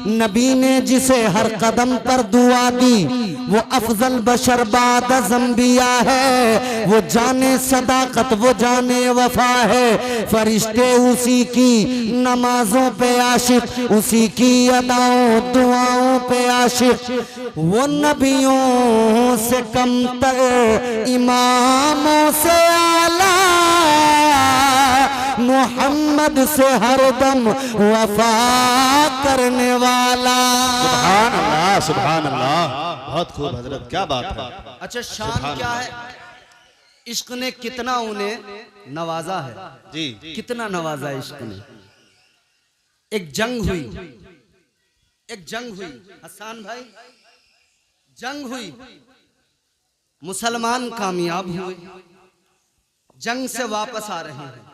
नबी ने जिसे हर कदम पर दुआ दी, वो अफजल बशर बाद अंबिया है। वो जाने सदाकत, वो जाने वफा है। फरिश्ते उसी की नमाजों पे आशिक, उसी की अदाओं दुआओं पे आशिक। वो नबियों से कमतर, इमामों से आला, मोहम्मद से हरदम वफा करने वाला। सुभान अल्लाह, सुभान अल्लाह। बहुत खूब हजरत, क्या बात है। अच्छा शान क्या है? इश्क ने कितना उन्हें नवाजा है जी, कितना नवाजा इश्क ने। एक जंग हुई, एक जंग हुई हसन भाई, जंग हुई, मुसलमान कामयाब हुए, जंग से वापस आ रहे हैं,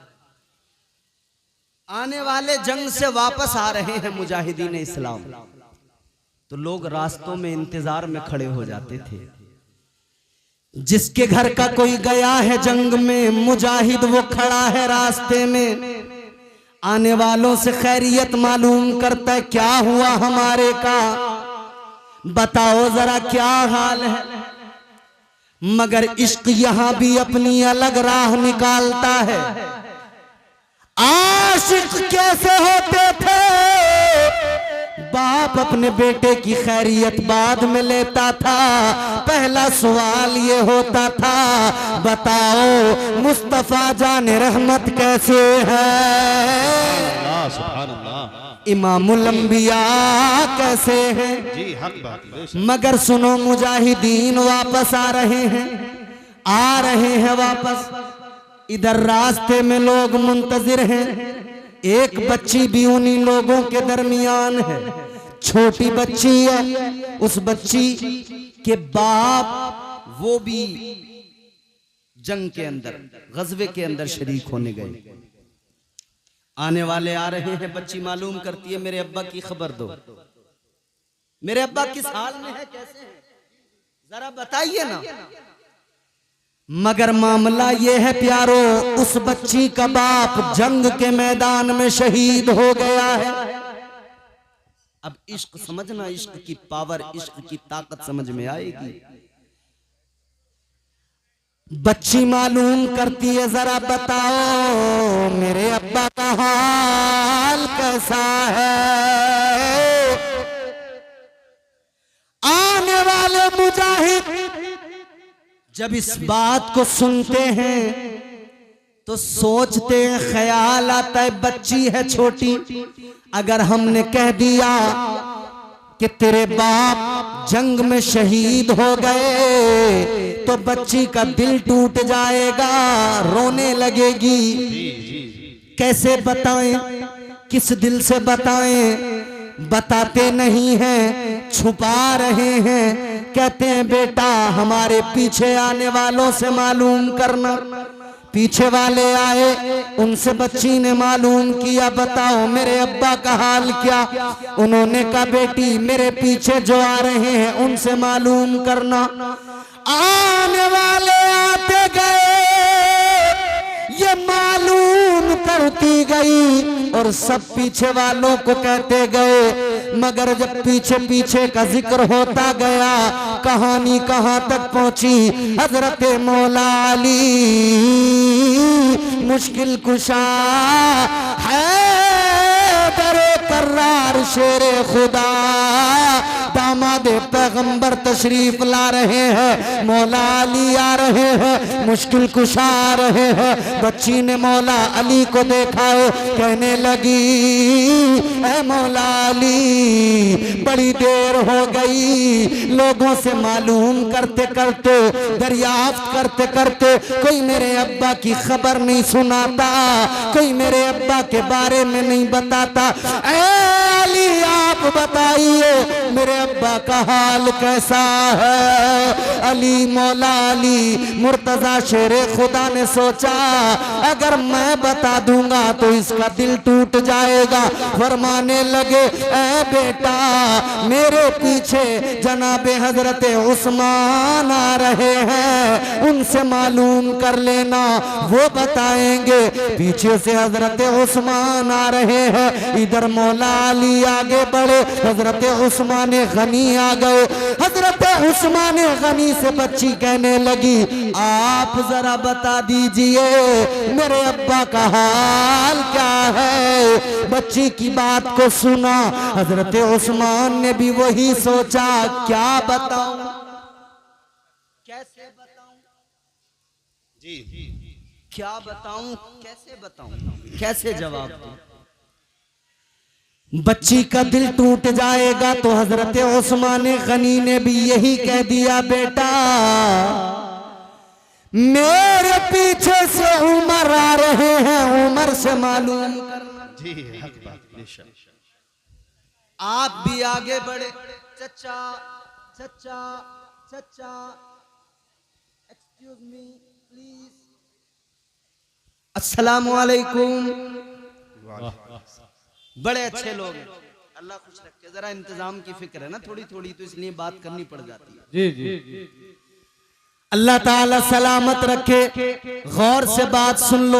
आने वाले जंग से वापस आ रहे हैं मुजाहिदीन इस्लाम। तो लोग रास्तों में इंतजार में खड़े हो जाते थे। जिसके घर का कोई गया है जंग में, मुजाहिद वो खड़ा है रास्ते में, आने वालों से खैरियत मालूम करता है, क्या हुआ हमारे का, बताओ जरा क्या हाल है। मगर इश्क यहां भी अपनी अलग राह निकालता है। आशिक कैसे होते थे? बाप अपने बेटे की खैरियत बाद में लेता था, पहला सवाल ये होता था, बताओ मुस्तफा जान रहमत कैसे है, अल्लाह सुभान अल्लाह। इमामुल अंबिया कैसे हैं। जी हक बात है, बेशक। मगर सुनो मुजाहिदीन वापस आ रहे हैं वापस। इधर रास्ते में लोग मुंतजिर हैं, एक बच्ची भी उन्हीं लोगों के दरमियान है, छोटी बच्ची है। उस बच्ची के बाप वो भी जंग के अंदर, गजवे के अंदर शरीक होने गए। आने वाले आ रहे हैं, बच्ची मालूम करती है मेरे अब्बा की खबर दो, मेरे अब्बा किस हाल में है, कैसे हैं, जरा बताइए ना। मगर मामला ये है प्यारो, उस बच्ची का बाप जंग के मैदान में शहीद हो गया है। अब इश्क समझना, इश्क की पावर, इश्क की ताकत समझ में आएगी। बच्ची मालूम करती है, जरा बताओ मेरे अब्बा का हाल कैसा है। आने वाले मुजाहिद जब इस बात को सुनते हैं तो सोचते हैं, ख्याल आता है बच्ची है छोटी, अगर हमने कह दिया कि तेरे बाप जंग में शहीद हो गए तो बच्ची का दिल टूट जाएगा, रोने लगेगी। कैसे बताएं, किस दिल से बताएं, बताते नहीं हैं, छुपा रहे हैं। कहते हैं बेटा हमारे पीछे आने वालों से मालूम करना। पीछे वाले आए, उनसे बच्ची ने मालूम किया, बताओ मेरे अब्बा का हाल क्या। उन्होंने कहा बेटी मेरे पीछे जो आ रहे हैं उनसे मालूम करना। आने वाले आते गए, ये मालूम करती गई और सब पीछे वालों को कहते गए। मगर जब पीछे पीछे का जिक्र होता गया, कहानी कहां तक पहुंची, हजरत मौला अली मुश्किल कुशा है, दरे कर्रार शेरे खुदा, दामाद पैगंबर तशरीफ ला रहे हैं, मौला अली आ रहे हैं, मुश्किल कुशा आ रहे हैं। बच्ची ने मौला अली को देखा है, कहने लगी ऐ मौला अली बड़ी देर हो गई, लोगों से मालूम करते करते, दरियाफ्त करते करते कोई मेरे अब्बा की खबर नहीं सुनाता, कोई मेरे अब्बा के बारे में नहीं बताता। ऐ अली आप बताइए मेरे अब्बा का हाल कैसा है। अली मौला अली मुर्तजा शेरे खुदा ने सोचा अगर मैं बता दूंगा तो इसका दिल टूट जाएगा। फरमाने लगे ऐ बेटा मेरे पीछे जनाबे हजरत उस्मान आ रहे हैं, उनसे मालूम कर लेना, वो बताएंगे। पीछे से हजरत उस्मान आ रहे हैं, इधर मौला अली आगे बढ़े, हजरत उस्मान गनी आ गए। हजरत उस्मान गनी से बच्ची कहने लगी आप जरा बता दीजिए मेरे अब्बा का हाल क्या है। बच्ची की बात को सुना, हजरत उस्मान ने भी वही सोचा क्या बताऊं, कैसे बताऊं, जी क्या बताऊं, कैसे बताऊं, कैसे जवाब दूं। बच्ची का दिल टूट जाएगा। तो हजरत उस्मान गनी ने भी यही कह दिया बेटा मेरे पीछे से उमर आ रहे हैं, उमर से मालूम करना। जी हक बात, बेशक। आप भी आगे बढ़े, चचा चचा चचा एक्सक्यूज मी प्लीज, अस्सलामु अलैकुम। बड़े अच्छे लोग हैं, अल्लाह खुश रखे। जरा इंतजाम की फिक्र है ना थोड़ी थोड़ी, तो इसलिए बात करनी पड़ जाती है। जी जी अल्लाह ताला सलामत रखे। गौर से बात सुन लो।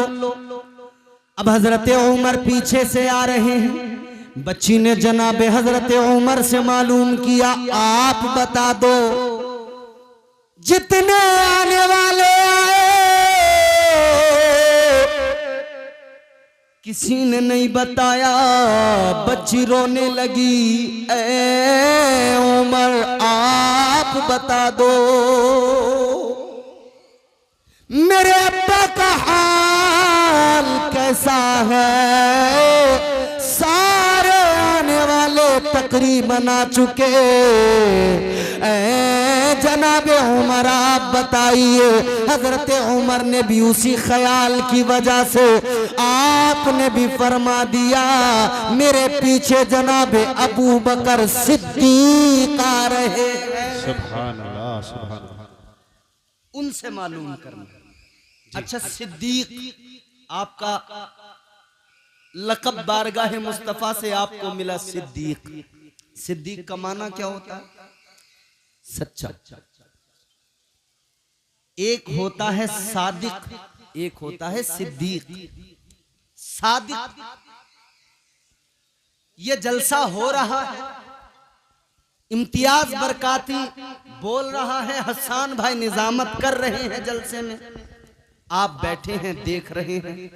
अब हजरत उमर पीछे से आ रहे हैं। बच्ची ने जनाबे हजरत उमर से मालूम किया आप बता दो जितने आने वाले आए किसी ने नहीं बताया, बच्ची रोने लगी, ऐ उमर आप बता दो मेरे अब्बा का हाल कैसा है। सारे आने वाले तकरीबन आ चुके, जनाबे उमर आप बताइए। हजरत उमर ने भी उसी ख्याल की वजह से आपने भी फरमा दिया, मेरे पीछे जनाबे अबू बकर सिद्दीक आ रहे हैं। सुभान अल्लाह, सुभान अल्लाह। उनसे मालूम करना। अच्छा, सिद्दीक आपका लक़ब बारगाह मुस्तफा से आपको मिला सिद्दीक। सिद्दीक का माना क्या होता है? सच्चा। एक होता है सादिक, एक होता है सिद्दीक। सादिक, ये जलसा हो रहा है, इम्तियाज बरकाती बोल रहा है, हसन भाई निजामत कर रहे हैं जलसे में, आप बैठे हैं देख रहे हैं।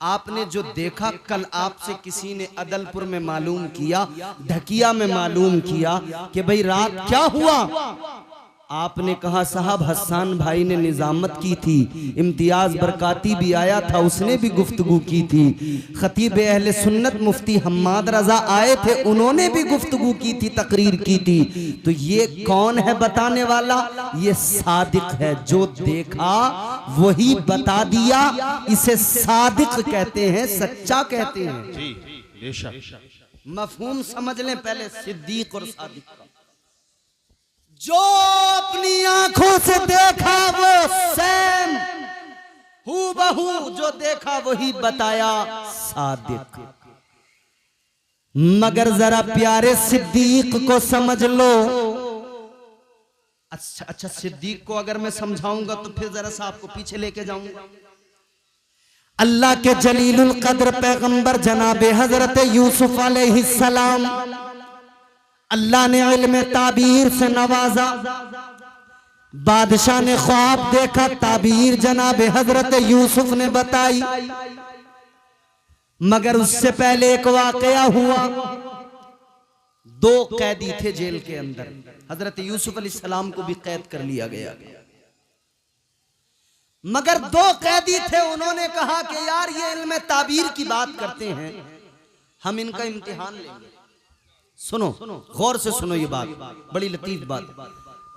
आपने जो देखा, कल आपसे किसी ने अदलपुर में मालूम किया, ढकिया में मालूम किया कि भाई रात क्या हुआ। आपने कहा साहब हसन भाई ने निजामत की थी, इम्तियाज बरकाती भी आया था, उसने भी गुफ्तगू की थी, खतीब अहले सुन्नत मुफ्ती हम्माद रजा आए थे, उन्होंने भी गुफ्तगू की थी, तकरीर की थी। तो ये कौन है बताने वाला? ये सादिक है, जो देखा वही बता दिया, इसे सादिक कहते हैं, सच्चा कहते हैं। जी बेशक। मफहूम समझ लें पहले सिद्दीक और सादिक का। जो अपनी आंखों से देखा वो सेम हूबहू, जो देखा वही बताया, सादिक। मगर जरा प्यारे सिद्दीक को समझ लो। अच्छा, सिद्दीक को अगर मैं समझाऊंगा तो फिर जरा सा आपको पीछे लेके जाऊंगा। अल्लाह के जलीलुल कद्र पैगंबर जनाबे हजरत यूसुफ अलैहिस्सलाम, अल्लाह ने इल्म ताबीर से नवाजा। बादशाह ने ख्वाब देखा, ताबीर जनाबे हजरत यूसुफ ने बताई। मगर उससे पहले एक वाकया हुआ। दो कैदी थे जेल के अंदर, हजरत यूसुफ अलैहिस्सलाम को भी कैद कर लिया गया। मगर दो कैदी थे, उन्होंने कहा कि यार ये इल्म ताबीर की बात करते हैं, हम इनका इम्तिहान लेंगे। सुनो, गौर से सुनो, ये बात बड़ी लतीफ बात।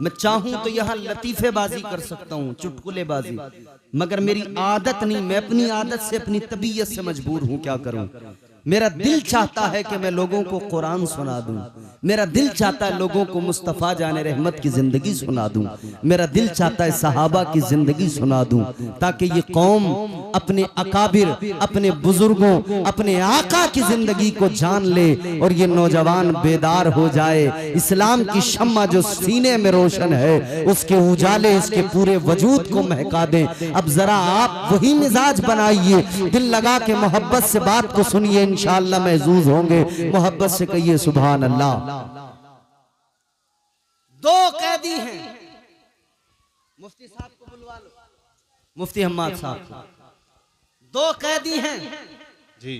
मैं चाहूं तो यहां लतीफेबाजी कर सकता हूं, चुटकुलेबाजी, मगर मेरी आदत नहीं, मैं अपनी आदत से, अपनी तबीयत से मजबूर हूं। क्या करूं? मेरा दिल चाहता है कि मैं लोगों को कुरान सुना दूं, मेरा दिल चाहता है लोगों को मुस्तफ़ा जाने रहमत की जिंदगी सुना दूं, मेरा दिल चाहता है सहाबा की जिंदगी सुना दूं, ताकि ये कौम अपने अकाबिर, अपने बुजुर्गों, अपने आका की जिंदगी को जान ले और ये नौजवान बेदार हो जाए। इस्लाम की शम्मा जो सीने में रोशन है, उसके उजाले इसके पूरे वजूद को महका दें। अब जरा आप वही मिजाज बनाइए, दिल लगा के मोहब्बत से बात को सुनिए, इंशाअल्लाह महजूज होंगे। मोहब्बत से कहिए सुभान अल्लाह। दो कैदी हैं, मुफ्ती साहब को बुलवा लो, मुफ्ती हम्माद साहब। दो कैदी हैं जी।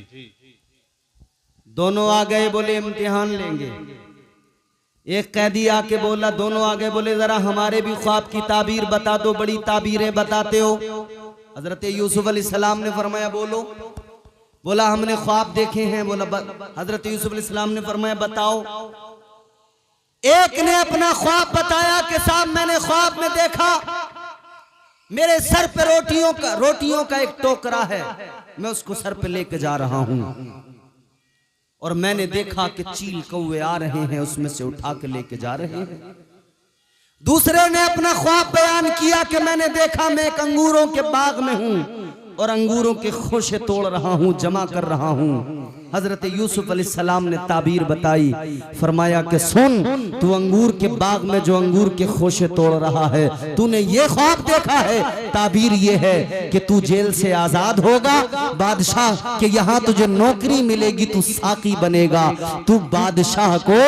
दोनों आ गए, बोले इम्तिहान लेंगे। एक कैदी आके बोला, दोनों आ गए, बोले जरा हमारे भी ख्वाब की ताबीर बता दो, बड़ी ताबीरें बताते हो। हजरत यूसुफ अलैहिस्सलाम ने फरमाया बोलो। बोला हमने ख्वाब देखे हैं। बोला हजरत यूसुफ अलैहिस्सलाम ने फरमाया बताओ। एक ने अपना ख्वाब बताया कि साहब मैंने ख्वाब में देखा मेरे सर पे रोटियों का एक टोकरा है, मैं उसको सर पे लेके जा रहा हूं और मैंने देखा कि चील कौवे आ रहे हैं, उसमें से उठा के लेके जा रहे हैं। दूसरे ने अपना ख्वाब बयान किया कि मैंने देखा मैं एक अंगूरों के बाग में हूं और अंगूरों के खोशे तोड़ रहा हूं, जमा कर रहा हूं। हजरत यूसुफ अलैहिस्सलाम ने ताबीर बताई, फरमाया कि सुन, तू अंगूर के बाग में जो अंगूर के खोशे तोड़ रहा है, तूने ये ख्वाब देखा है। ताबीर ये है कि तू जेल से आजाद होगा, बादशाह के यहाँ तुझे नौकरी मिलेगी, तू साकी बनेगा, तू बादशाह को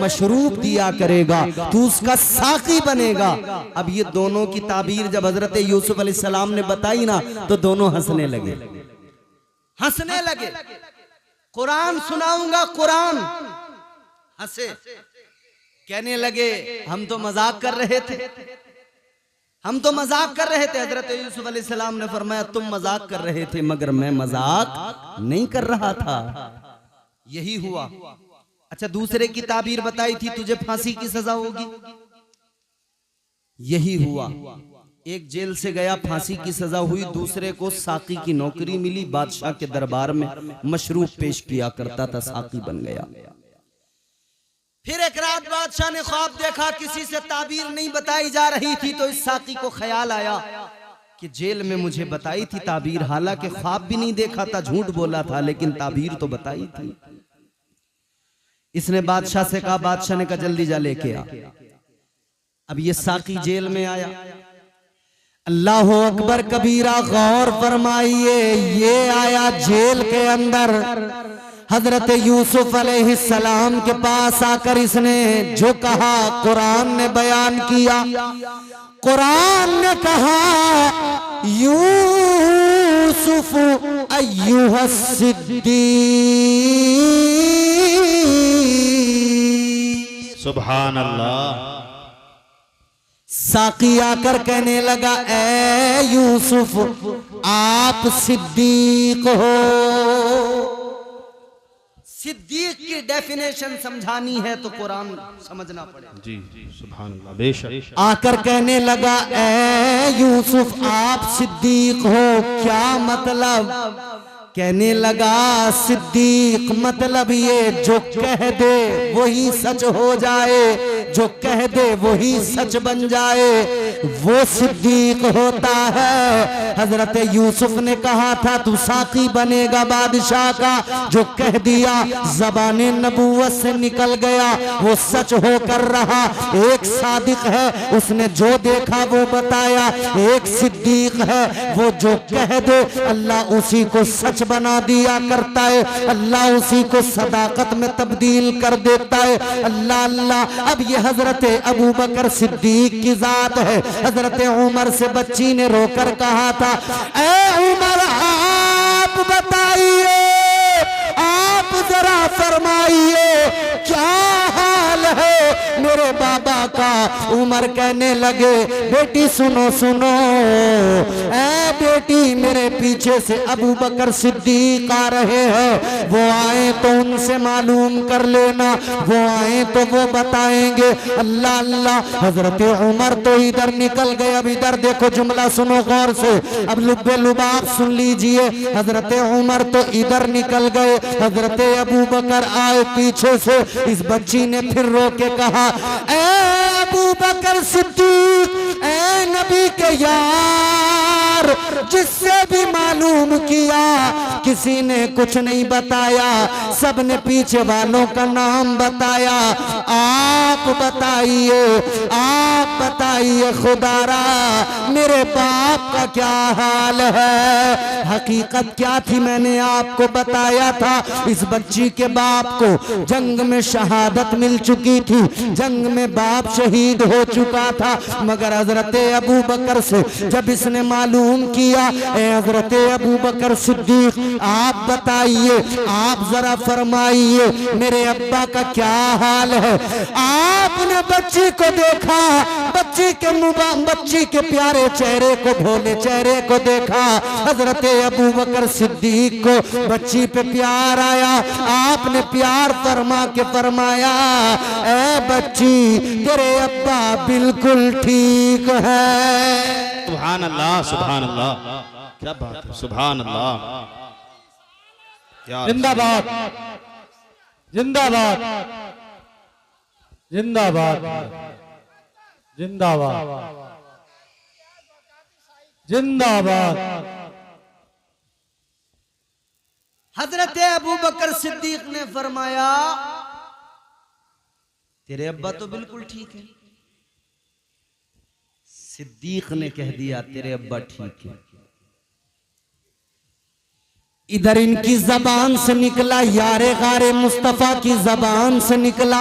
मशरूब दिया करेगा, तू उसका साकी बनेगा। अब ये दोनों की ताबीर जब हजरत यूसुफ अलैहिस्सलाम ने बताई ना, तो दोनों हंसने लगे। हंसने लगे। कुरान सुनाऊंगा, कुरान। हंसे, कहने लगे हम तो मजाक कर रहे थे, हम तो मजाक कर रहे थे। हजरत यूसुफ अलैहिस्सलाम ने फरमाया तुम मजाक कर रहे थे मगर मैं मजाक नहीं कर रहा था। यही हुआ। अच्छा, दूसरे की ताबीर बताई थी तुझे फांसी की सजा होगी, यही हुआ। एक जेल से गया, फांसी की सजा हुई, दूसरे को साकी की नौकरी मिली, बादशाह के दरबार में मशरूब पेश किया करता था, साकी बन गया। फिर एक रात बादशाह ने ख्वाब देखा, किसी से ताबीर नहीं बताई जा रही थी, तो इस साकी को ख्याल आया कि जेल में मुझे बताई थी ताबीर, हालांकि ख्वाब भी नहीं देखा था, झूठ बोला था, लेकिन ताबीर तो बताई थी। इसने बादशाह से कहा, बादशाह ने कहा जल्दी जा लेके आ। अब ये साकी जेल में आया। अल्लाह अकबर कबीरा, गौर फरमाइए, ये आया जेल के अंदर। हजरत यूसुफ अलैहिस्सलाम के पास आकर इसने जो कहा कुरान ने बयान किया। कुरान ने कहा यूसुफ अय्युहा सिद्दीक। सुभान अल्लाह। साकी आकर कहने लगा ए यूसुफ आप सिद्दीक हो। सिद्दीक की डेफिनेशन समझानी है तो कुरान समझना पड़ेगा। जी सुभान अल्लाह, बेशक। आकर कहने लगा ए यूसुफ आप सिद्दीक हो, क्या मतलब? कहने लगा सिद्दीक मतलब ये जो कह दे वही सच हो जाए, जो कह दे वही सच बन जाए, वो सिद्दीक होता है। हजरत यूसुफ ने कहा था तू साकी बनेगा बादशाह का, जो कह दिया ज़बाने नबूवत से निकल गया वो सच होकर रहा। एक सादिक है, उसने जो देखा वो बताया, एक सिद्दीक है वो जो कह दे अल्लाह उसी को सच बना दिया करता है, अल्लाह उसी को सदाकत में तब्दील कर देता है। अल्लाह अल्लाह। अब ये हजरत अबू बकर सिद्दीक की जात है। हजरत उमर से बच्ची ने रोकर कहा था ए उमर आप बताइए, आप जरा फरमाइए क्या हाल है मेरे बाबा का। उमर कहने लगे बेटी सुनो सुनो, ए बेटी मेरे पीछे से अबू बकर सिद्दीक आ रहे हैं, वो आए तो उनसे मालूम कर लेना, वो आए तो वो बताएंगे। अल्लाह अल्लाह। हजरत उमर तो इधर निकल गए। अब इधर देखो, जुमला सुनो गौर से, अब लुब्बे लुबाब सुन लीजिए। हजरत उमर तो इधर निकल गए, हजरत अबू बकर आए पीछे से। इस बच्ची ने फिर रो के कहा ए अबू बकर सिद्दीक, ए नबी के यार, जिससे भी मालूम किया किसी ने कुछ नहीं बताया, सबने पीछे वालों का नाम बताया। आप बताइए, आप बताइए खुदारा मेरे बाप का क्या हाल है। हकीकत क्या थी मैंने आपको बताया था। इस बच्ची के बाप को जंग में शहादत मिल चुकी थी, जंग में बाप शहीद हो चुका था। मगर हजरत अबू बकर से जब इसने मालूम किया, ए हजरत अबू बकर सिद्दीक आप बताइए, आप जरा फरमाइए मेरे अब्बा का क्या हाल है। आपने बच्ची को देखा, बच्ची के प्यारे चेहरे को, भोले चेहरे को देखा। हजरत अबू बकर सिद्दीक को बच्ची पे प्यार आया। आपने प्यार फरमा के फरमाया ए बच्ची तेरे अब्बा बिल्कुल ठीक है। सुभान अल्लाह, सुभान अल्लाह, क्या बात है, सुभान अल्लाह। जिंदाबाद जिंदाबाद जिंदाबाद जिंदाबाद जिंदाबाद। हजरत अबू बकर सिद्दीक ने फरमाया तेरे अब्बा तो बिल्कुल ठीक है। सिद्दीक ने कह दिया तेरे अब्बा ठीक है। इधर इनकी जबान से निकला, यारे गारे मुस्तफा की जबान से निकला।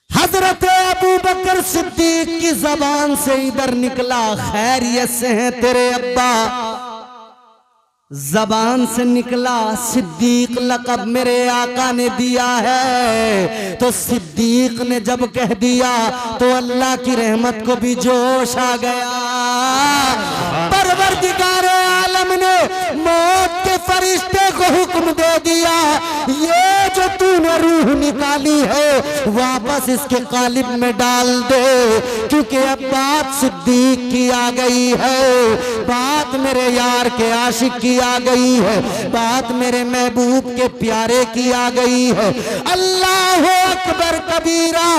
हजरत अबू बकर सिद्दीक की जबान से इधर निकला खैरियत से हैं तेरे अब्बा। जबान से निकला सिद्दीक लक़ब मेरे आका ने दिया है। तो सिद्दीक ने जब कह दिया तो अल्लाह की रहमत को भी जोश आ गया। परवरदिगारे आलम ने मौत के फरिश्ते को हुक्म दे दिया, ये जो तूने रूह निकाली है वापस इसके कालिब में डाल दे, क्योंकि अब बात सिद्दीक की आ गई है, बात मेरे यार के आशिक की आ गई है, बात मेरे महबूब के प्यारे की आ गई है। अल्लाह अकबर कबीरा,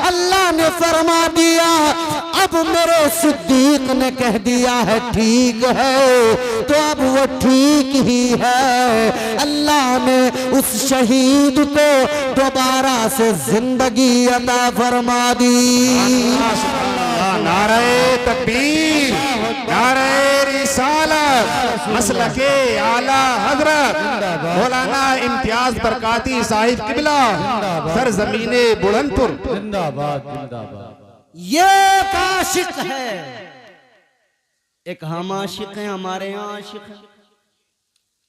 अल्लाह ने फरमा दिया, अब मेरे सिद्दीक ने कह दिया है ठीक है, तो अब वो ठीक ही है। अल्लाह ने उस शहीद को दोबारा से जिंदगी अता फरमा दी। नारे तकबीर, नारे रिसालत, मसलके आला हजरत मौलाना इम्तियाज बरकाती साहिब किबला सरजमीने बुलंदपुर जिंदाबाद जिंदाबाद। ये एक आशिक है, एक हम आशिक हैं, हमारे यहाँ आशिक है।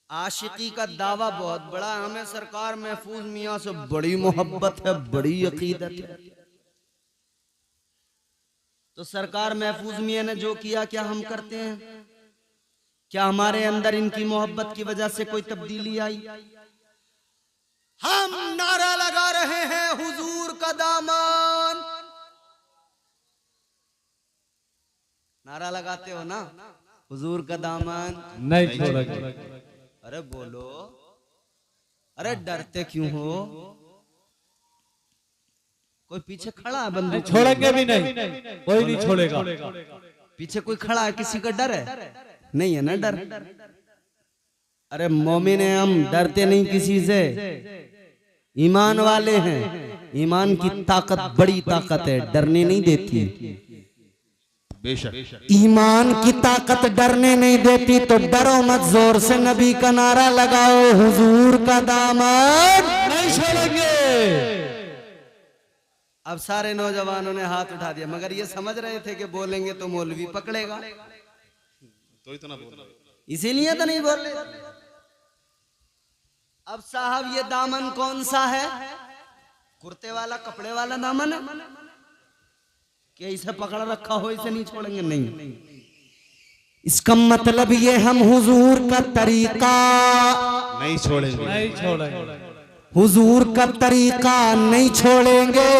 आशिकी का दावा बहुत बड़ा है, हमें सरकार महफूज मियाँ से बड़ी मोहब्बत है, बड़ी अकीदत है। तो सरकार महफूज मियाँ ने जो किया क्या हम करते हैं? क्या हमारे अंदर इनकी मोहब्बत की वजह से कोई तब्दीली आई? हम नारा लगा रहे हैं हुजूर का दामन। नारा लगाते हो ना, हुजूर का दामन नहीं छोड़ेंगे। अरे बोलो, अरे डरते क्यों हो? कोई पीछे खड़ा है बंदूक, छोड़ेंगे भी नहीं, कोई नहीं छोड़ेगा। पीछे कोई खड़ा है, किसी का डर है? नहीं है ना डर। अरे मोमिन है हम, डरते नहीं किसी से, ईमान वाले हैं। ईमान की ताकत बड़ी ताकत है, डरने नहीं देती। बेशक ईमान की ताकत डरने नहीं देती, तो डरो मत, जोर से नबी का नारा लगाओ, हुजूर का दामन नहीं छोड़ेंगे। अब सारे नौजवानों ने हाथ उठा दिया, मगर ये समझ रहे थे कि बोलेंगे तो मौलवी पकड़ेगा, तो इतना बोल, इसीलिए तो नहीं बोल रहे। अब साहब ये दामन कौन सा है? कुर्ते वाला, कपड़े वाला दामन है कि इसे पकड़ रखा हो इसे नहीं छोड़ेंगे? नहीं, इसका मतलब ये हम हुजूर का तरीका नहीं छोड़ेंगे, नहीं छोड़ेंगे, हुजूर का तरीका नहीं छोड़ेंगे,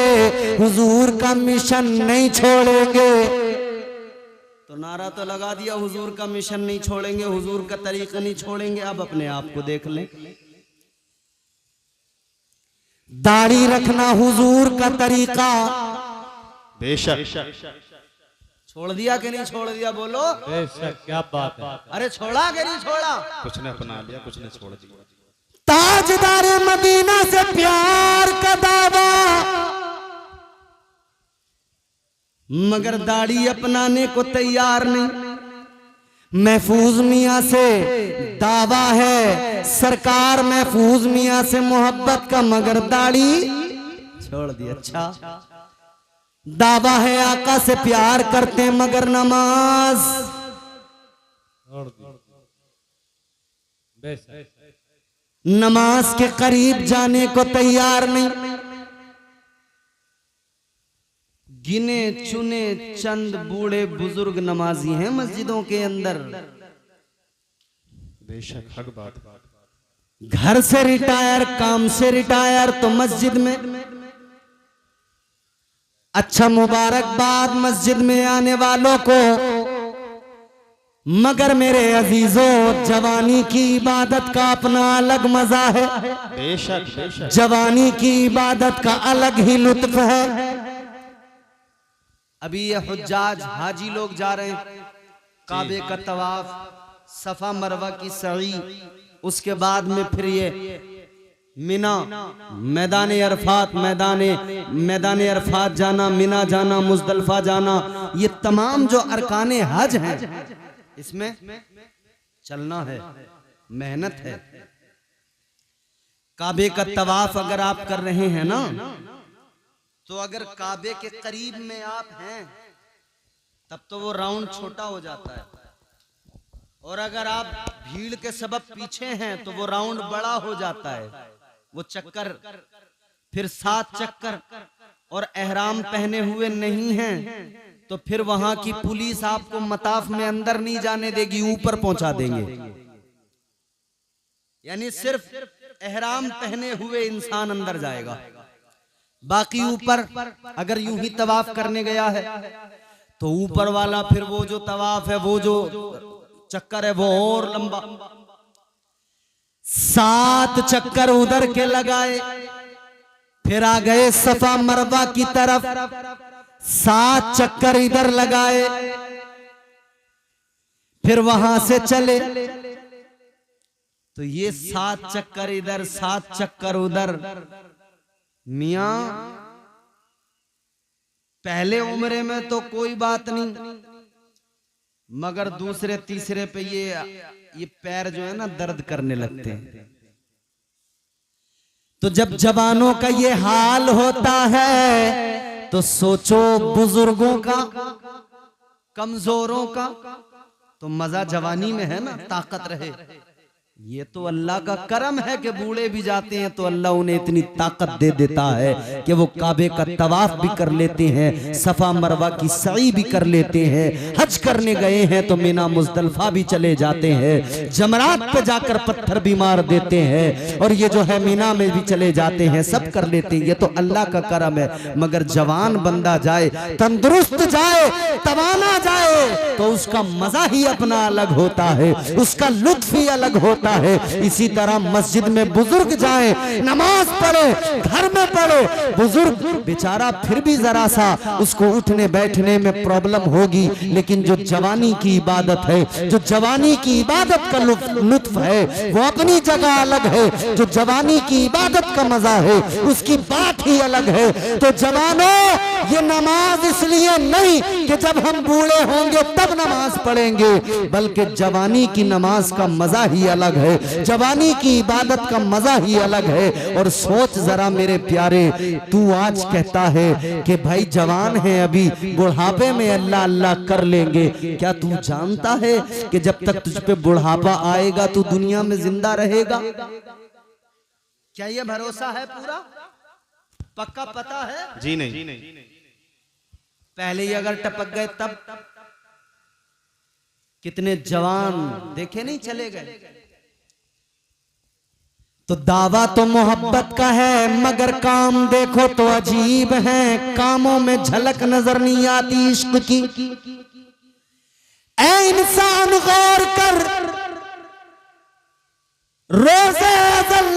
हुजूर का मिशन नहीं छोड़ेंगे। तो नारा तो लगा दिया, हुजूर का मिशन नहीं छोड़ेंगे, हुजूर का तरीका नहीं छोड़ेंगे। अब अपने आप को देख लें, दाढ़ी रखना हुजूर का तरीका, बेशक छोड़ दिया कि नहीं छोड़ दिया? बोलो बेशक, क्या बात है। अरे छोड़ा कि नहीं छोड़ा? कुछ ने अपना लिया, कुछ ने छोड़ दिया। ताजदारे मदीना से प्यार का दावा, मगर दाढ़ी अपनाने को तैयार नहीं। महफूज मियाँ से दावा है, सरकार महफूज मियाँ से मोहब्बत का, मगर दाढ़ी छोड़ दी। अच्छा, दावा है आका से प्यार करते मगर नमाज छोड़ दी। बेशक नमाज के करीब जाने को तैयार नहीं। गिने चुने चंद बूढ़े बुजुर्ग नमाजी हैं मस्जिदों के अंदर, बेशक हक बात। घर से रिटायर, काम से रिटायर, तो मस्जिद में। अच्छा, मुबारकबाद मस्जिद में आने वालों को, मगर मेरे अजीजों जवानी की इबादत का अपना अलग मजा है। बेशक बेशक जवानी की इबादत का अलग ही लुत्फ है। अभी ये हुज्जाज हाजी लोग जा रहे हैं, काबे का तवाफ, सफा मरवा की सई, उसके बाद में फिर ये मिना, मैदान अरफात, मैदान अरफात जाना, मिना जाना, मुजदलफा जाना, ये तमाम जो अरकाने हज हैं, इसमें चलना है, मेहनत है। काबे का तवाफ अगर आप कर रहे हैं ना, तो अगर काबे के करीब में आप हैं तब तो वो राउंड छोटा हो जाता है, और अगर आप भीड़ के सबब पीछे हैं तो वो राउंड बड़ा हो जाता है, वो चक्कर फिर 7 चक्कर, और एहराम पहने हुए नहीं हैं तो फिर वहां की पुलिस आपको मताफ में अंदर नहीं जाने देगी, ऊपर पहुंचा देंगे। यानी सिर्फ एहराम पहने हुए इंसान अंदर जाएगा, बाकी ऊपर अगर यूं ही तवाफ करने गया है तो ऊपर वाला फिर वो जो तवाफ है, वो जो चक्कर है, वो और लंबा। 7 चक्कर उधर के लगाए, फिर आ गए सफा मरवा की तरफ, 7 चक्कर इधर लगाए, फिर वहां से चले तो ये 7 चक्कर इधर 7 चक्कर उधर। मियां पहले उम्रे में तो कोई बात नहीं, मगर दूसरे तीसरे पे ये पैर जो है ना दर्द करने लगते हैं। तो जब जवानों का ये हाल होता है तो सोचो बुजुर्गों का, कमजोरों का। तो मजा जवानी में है ना, ताकत रहे। ये तो अल्लाह का करम है कि बूढ़े भी जाते हैं तो अल्लाह उन्हें इतनी ताकत दे देता है कि वो काबे का तवाफ भी कर लेते हैं, सफा मरवा की सई भी कर लेते हैं, हज करने गए हैं तो मीना मुजदलफा भी चले जाते हैं, जमरात पे जाकर पत्थर भी मार देते हैं, और ये जो है मीना में भी चले जाते हैं, सब कर लेते हैं। ये तो अल्लाह का करम है। मगर जवान बंदा जाए, तंदुरुस्त जाए, तवाना जाए तो उसका मजा ही अपना अलग होता है, उसका लुत्फ ही अलग होता है। इसी तरह मस्जिद में बुजुर्ग जाए, नमाज पढ़े, घर में पढ़े, बुजुर्ग बेचारा फिर भी जरा सा उसको उठने बैठने में प्रॉब्लम होगी, लेकिन जो जवानी की इबादत है, जो जवानी की इबादत का लुत्फ है वो अपनी जगह अलग है। जो जवानी की इबादत का मजा है उसकी बात ही अलग है। तो जवानों, ये नमाज इसलिए नहीं कि जब हम बूढ़े होंगे तब नमाज पढ़ेंगे, बल्कि जवानी की नमाज का मजा ही अलग है, जवानी की इबादत का मजा ही अलग है। और सोच जरा मेरे प्यारे, तू आज कहता है कि भाई जवान है अभी, बुढ़ापे में अल्लाह अल्लाह कर लेंगे। क्या तू जानता है कि जब तक तुझ पे बुढ़ापा आएगा तू दुनिया में जिंदा रहेगा? क्या ये भरोसा है पूरा पक्का पता है? जी नहीं। पहले ही अगर टपक गए तब कितने जवान देखे नहीं चले गए। तो दावा तो मोहब्बत का है, मगर काम देखो तो अजीब है, कामों में झलक नजर नहीं आती इश्क की। ऐ इंसान गौर कर, रोज़े अज़ल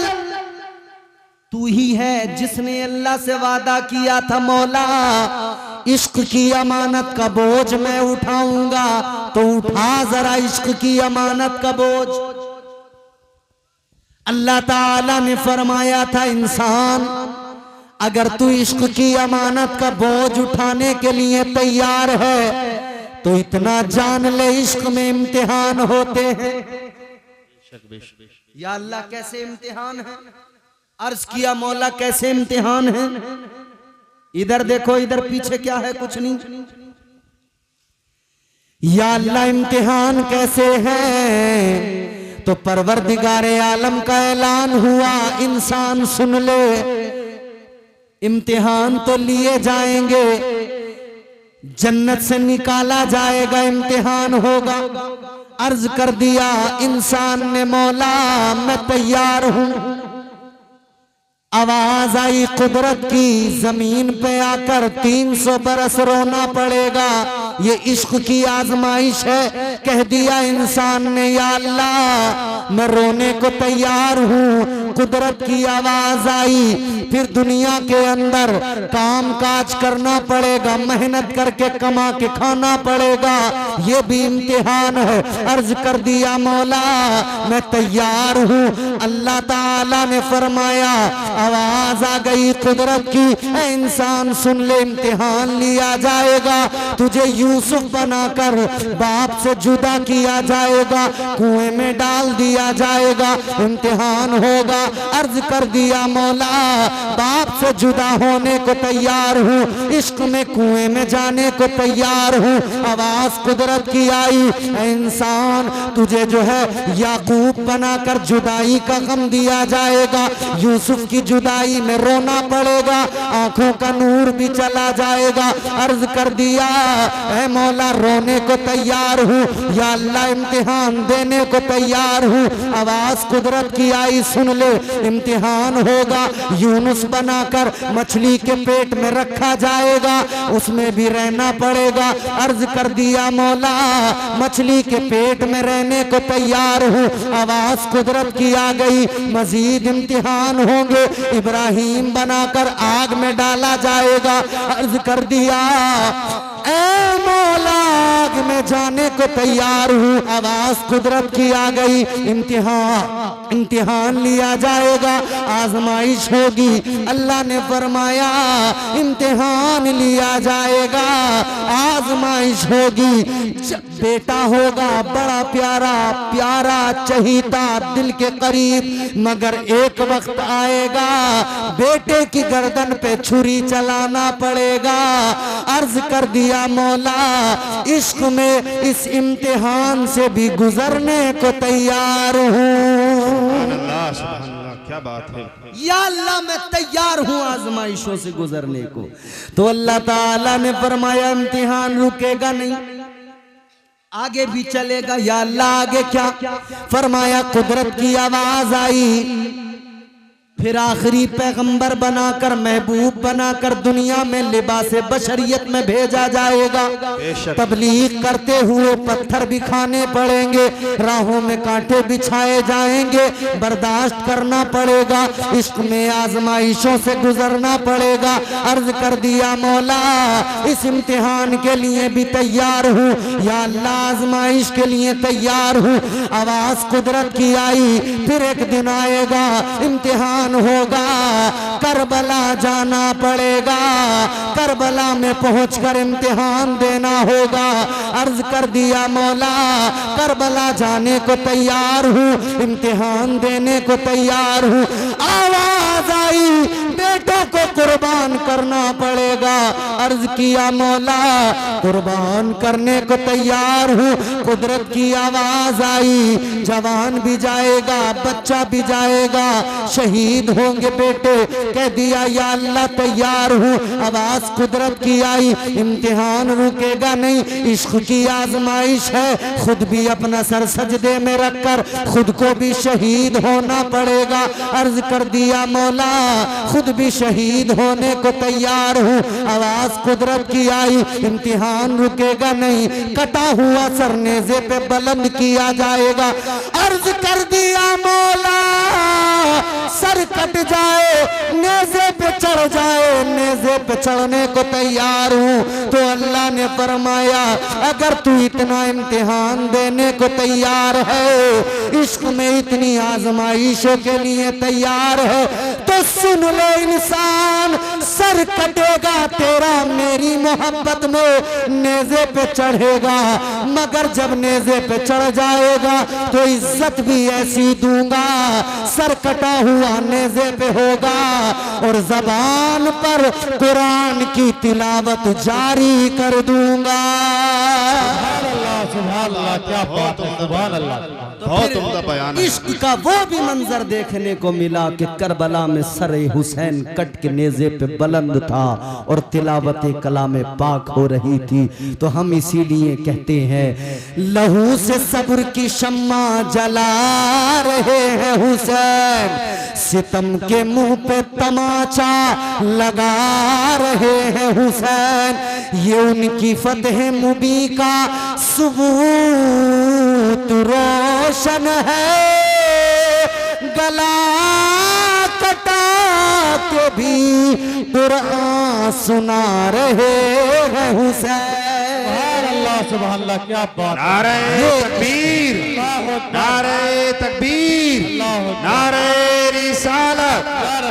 तू ही है जिसने अल्लाह से वादा किया था, मौला इश्क की अमानत का बोझ मैं उठाऊंगा, तो उठा जरा इश्क की अमानत का बोझ। अल्लाह ताला ने फरमाया था, इंसान अगर तू इश्क की अमानत का बोझ उठाने के लिए तैयार है तो इतना जान ले, इश्क में इम्तिहान होते हैं। या अल्लाह कैसे इम्तिहान है? अर्ज किया मौला कैसे इम्तिहान है? इधर देखो, इधर पीछे क्या है? कुछ नहीं। या अल्लाह इम्तिहान कैसे है? तो परवरदिगारे आलम का ऐलान हुआ, इंसान सुन ले, इम्तिहान तो लिए जाएंगे, जन्नत से निकाला जाएगा, इम्तिहान होगा। अर्ज कर दिया इंसान ने, मौला मैं तैयार हूं। आवाज आई कुदरत की, जमीन पे आकर 300 बरस रोना पड़ेगा, ये इश्क की आजमाइश है। कह दिया इंसान ने, या अल्लाह मैं रोने को तैयार हूँ। कुदरत की आवाज आई, फिर दुनिया के अंदर काम काज करना पड़ेगा, मेहनत करके कमा के खाना पड़ेगा, ये भी इम्तिहान है। अर्ज कर दिया मौला मैं तैयार हूँ। अल्लाह ताला ने फरमाया, आवाज आ गई कुदरत की, इंसान सुन ले, इम्तिहान लिया जाएगा, तुझे यूसुफ बनाकर बाप से जुदा किया जाएगा, कुएं में डाल दिया जाएगा, इम्तिहान होगा। अर्ज कर दिया मौला बाप से जुदा होने को तैयार हूँ, इश्क में कुएं में जाने को तैयार हूँ। आवाज कुदरत की आई, इंसान तुझे जो है याकूब बनाकर जुदाई का गम दिया जाएगा, यूसुफ की जुदाई में रोना पड़ेगा, आंखों का नूर भी चला जाएगा। अर्ज कर दिया ऐ मौला रोने को तैयार हूँ, या अल्लाह इम्तिहान देने को तैयार हूँ। आवाज कुदरत की आई, सुन ले इम्तिहान होगा, यूनुस बनाकर मछली के पेट में रखा जाएगा, उसमें भी रहना पड़ेगा। अर्ज कर दिया मौला मछली के पेट में रहने को तैयार हूँ। आवाज कुदरत की आ गई, मजीद इम्तिहान होंगे, इब्राहिम बनाकर आग में डाला जाएगा। अर्ज कर दिया ऐ मौला आग में जाने को तैयार हूँ। आवाज कुदरत की आ गई, इम्तिहान लिया जाएगा, आजमाइश होगी। अल्लाह ने फरमाया इम्तिहान लिया जाएगा, आजमाइश होगी। बेटा होगा बड़ा प्यारा प्यारा चहीता दिल के करीब, मगर एक वक्त आएगा बेटे की गर्दन पे छुरी चलाना पड़ेगा। अर्ज कर दिया मौला इश्क में इस इम्तिहान से भी गुजरने को तैयार हूँ। क्या बात है। या अल्लाह मैं तैयार हूँ आजमाइशों से गुजरने को। तो अल्लाह ताला ने फरमाया इम्तिहान रुकेगा नहीं, आगे भी चलेगा। या अल्लाह आगे क्या? फरमाया कुदरत की आवाज आई, फिर आखिरी पैगंबर बनाकर महबूब बनाकर दुनिया में लिबास बशरियत में भेजा जाएगा। तबलीग करते हुए पत्थर भी खाने पड़ेंगे, राहों में कांटे बिछाए जाएंगे, बर्दाश्त करना पड़ेगा, इश्क में आजमाइशों से गुजरना पड़ेगा। अर्ज कर दिया मौला इस इम्तिहान के लिए भी तैयार हूँ, या अल्लाह आजमाइश के लिए तैयार हूँ। आवाज कुदरत की आई, फिर एक दिन आएगा इम्तिहान होगा, करबला जाना पड़ेगा, करबला में पहुंचकर इम्तिहान देना होगा। अर्ज कर दिया मौला करबला जाने को तैयार हूँ, इम्तिहान देने को तैयार हूँ। आवाज आई बेटों को कुर्बान करना पड़ेगा। अर्ज किया मौला कुर्बान करने को तैयार हूँ। कुदरत की आवाज आई, जवान भी जाएगा बच्चा भी जाएगा, शहीद होंगे बेटे। कह दिया या अल्लाह तैयार हूँ। आवाज कुदरत की आई, इम्तिहान रुकेगा नहीं, इश्क की आजमाइश है, खुद भी अपना सर सजदे में रखकर खुद को भी शहीद होना पड़ेगा। अर्ज कर दिया मौला खुद भी शहीद होने को तैयार हूँ। आवाज कुदरत की आई, इम्तिहान रुकेगा नहीं, कटा हुआ सर नेज़े पे बुलंद किया जाएगा। अर्ज कर दिया मौला सर कट जाए नेज़े पे चढ़ जाए, नेज़े पे चढ़ने को तैयार हूँ। तो अल्लाह ने फरमाया अगर तू इतना इम्तिहान देने को तैयार है, इश्क में इतनी आजमाइशों के लिए तैयार है, तो सुन ले इंसान, सर कटेगा तेरा मेरी मोहब्बत में नेज़े पे चढ़ेगा, मगर जब नेज़े पे चढ़ जाएगा तो इज्जत भी ऐसी दूंगा, सर कटा हुआ नेज़े पे होगा और जबान पर कुरान की तिलावत जारी कर दूंगा। सुभान अल्लाह, क्या बात है, सुभान अल्लाह। बहुत उम्दा बयान है। इश्क का वो भी मंजर देखने को मिला कि करबला में सर हुसैन कट के नेज़े पे बुलंद था और तिलावत कलाम पाक हो रही थी। तो हम इसीलिए कहते हैं लहू से सब्र की शम्मा जला रहे हैं हुसैन, सितम के मुंह पे तमाचा लगा रहे हैं हुसैन, ये उनकी फतह मुबी का सबूत रोशन है, गला कटा के भी कुरान सुना रहे हैं हुसैन। सुभान अल्लाह, क्या बात है। नारे तकबीर, नारे तकबीर, नारे रिसालत,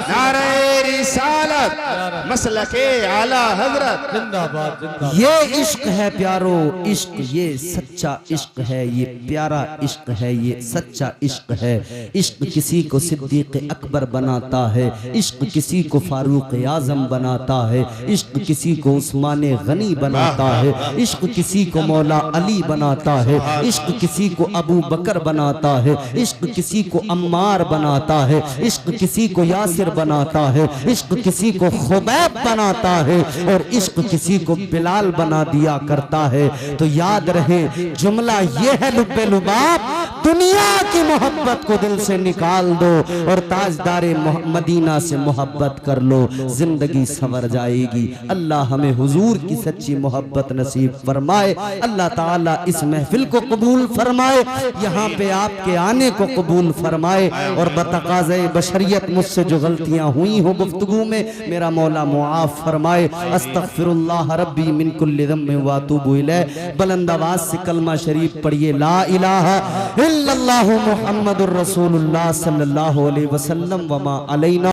नारे रिसालत। रिसालत मसलके आला हजरत। जिंदाबाद जिंदाबाद। ये इश्क है प्यारो, इश्क ये सच्चा इश्क है, ये प्यारा इश्क है, ये सच्चा इश्क है। इश्क किसी को सिद्दीक अकबर बनाता है, इश्क किसी को फारूक आजम बनाता है, इश्क किसी को उस्मान गनी बनाता है, इश्क किसी को मौला अली बनाता है, इश्क किसी को अबू बकर बनाता है, इश्क किसी को अम्मार बनाता है, इश्क किसी को यासिर बनाता है, इश्क किसी को खुबैब बनाता है, और इश्क किसी को बिलाल बना दिया करता है। तो याद रहे जुमला ये है लुब्बे लुबाब, दुनिया की मोहब्बत को दिल से निकाल दो और ताजदारे मदीना से मोहब्बत कर लो, जिंदगी संवर जाएगी। अल्लाह हमें हुजूर की सच्ची मोहब्बत नसीब फरमाए। अल्लाह ताला इस महफिल को कबूल फरमाए, यहाँ पे आपके आने को कबूल फरमाए, और बतकाज़े बशरियत मुझसे जो गलतियाँ हुई हो गुफ्तगू में, मेरा मौला मुआफ फरमाए। अस्तगफिरुल्लाह रब्बी मिन कुल्लि ज़म्बिन व अतूबु इलैह। बुलंद आवाज से कलमा शरीफ पढ़िए, ला इलाहा इल्लल्लाहु मुहम्मदुर रसूलुल्लाह सल्लल्लाहु अलैहि वसल्लम व मा अलैना।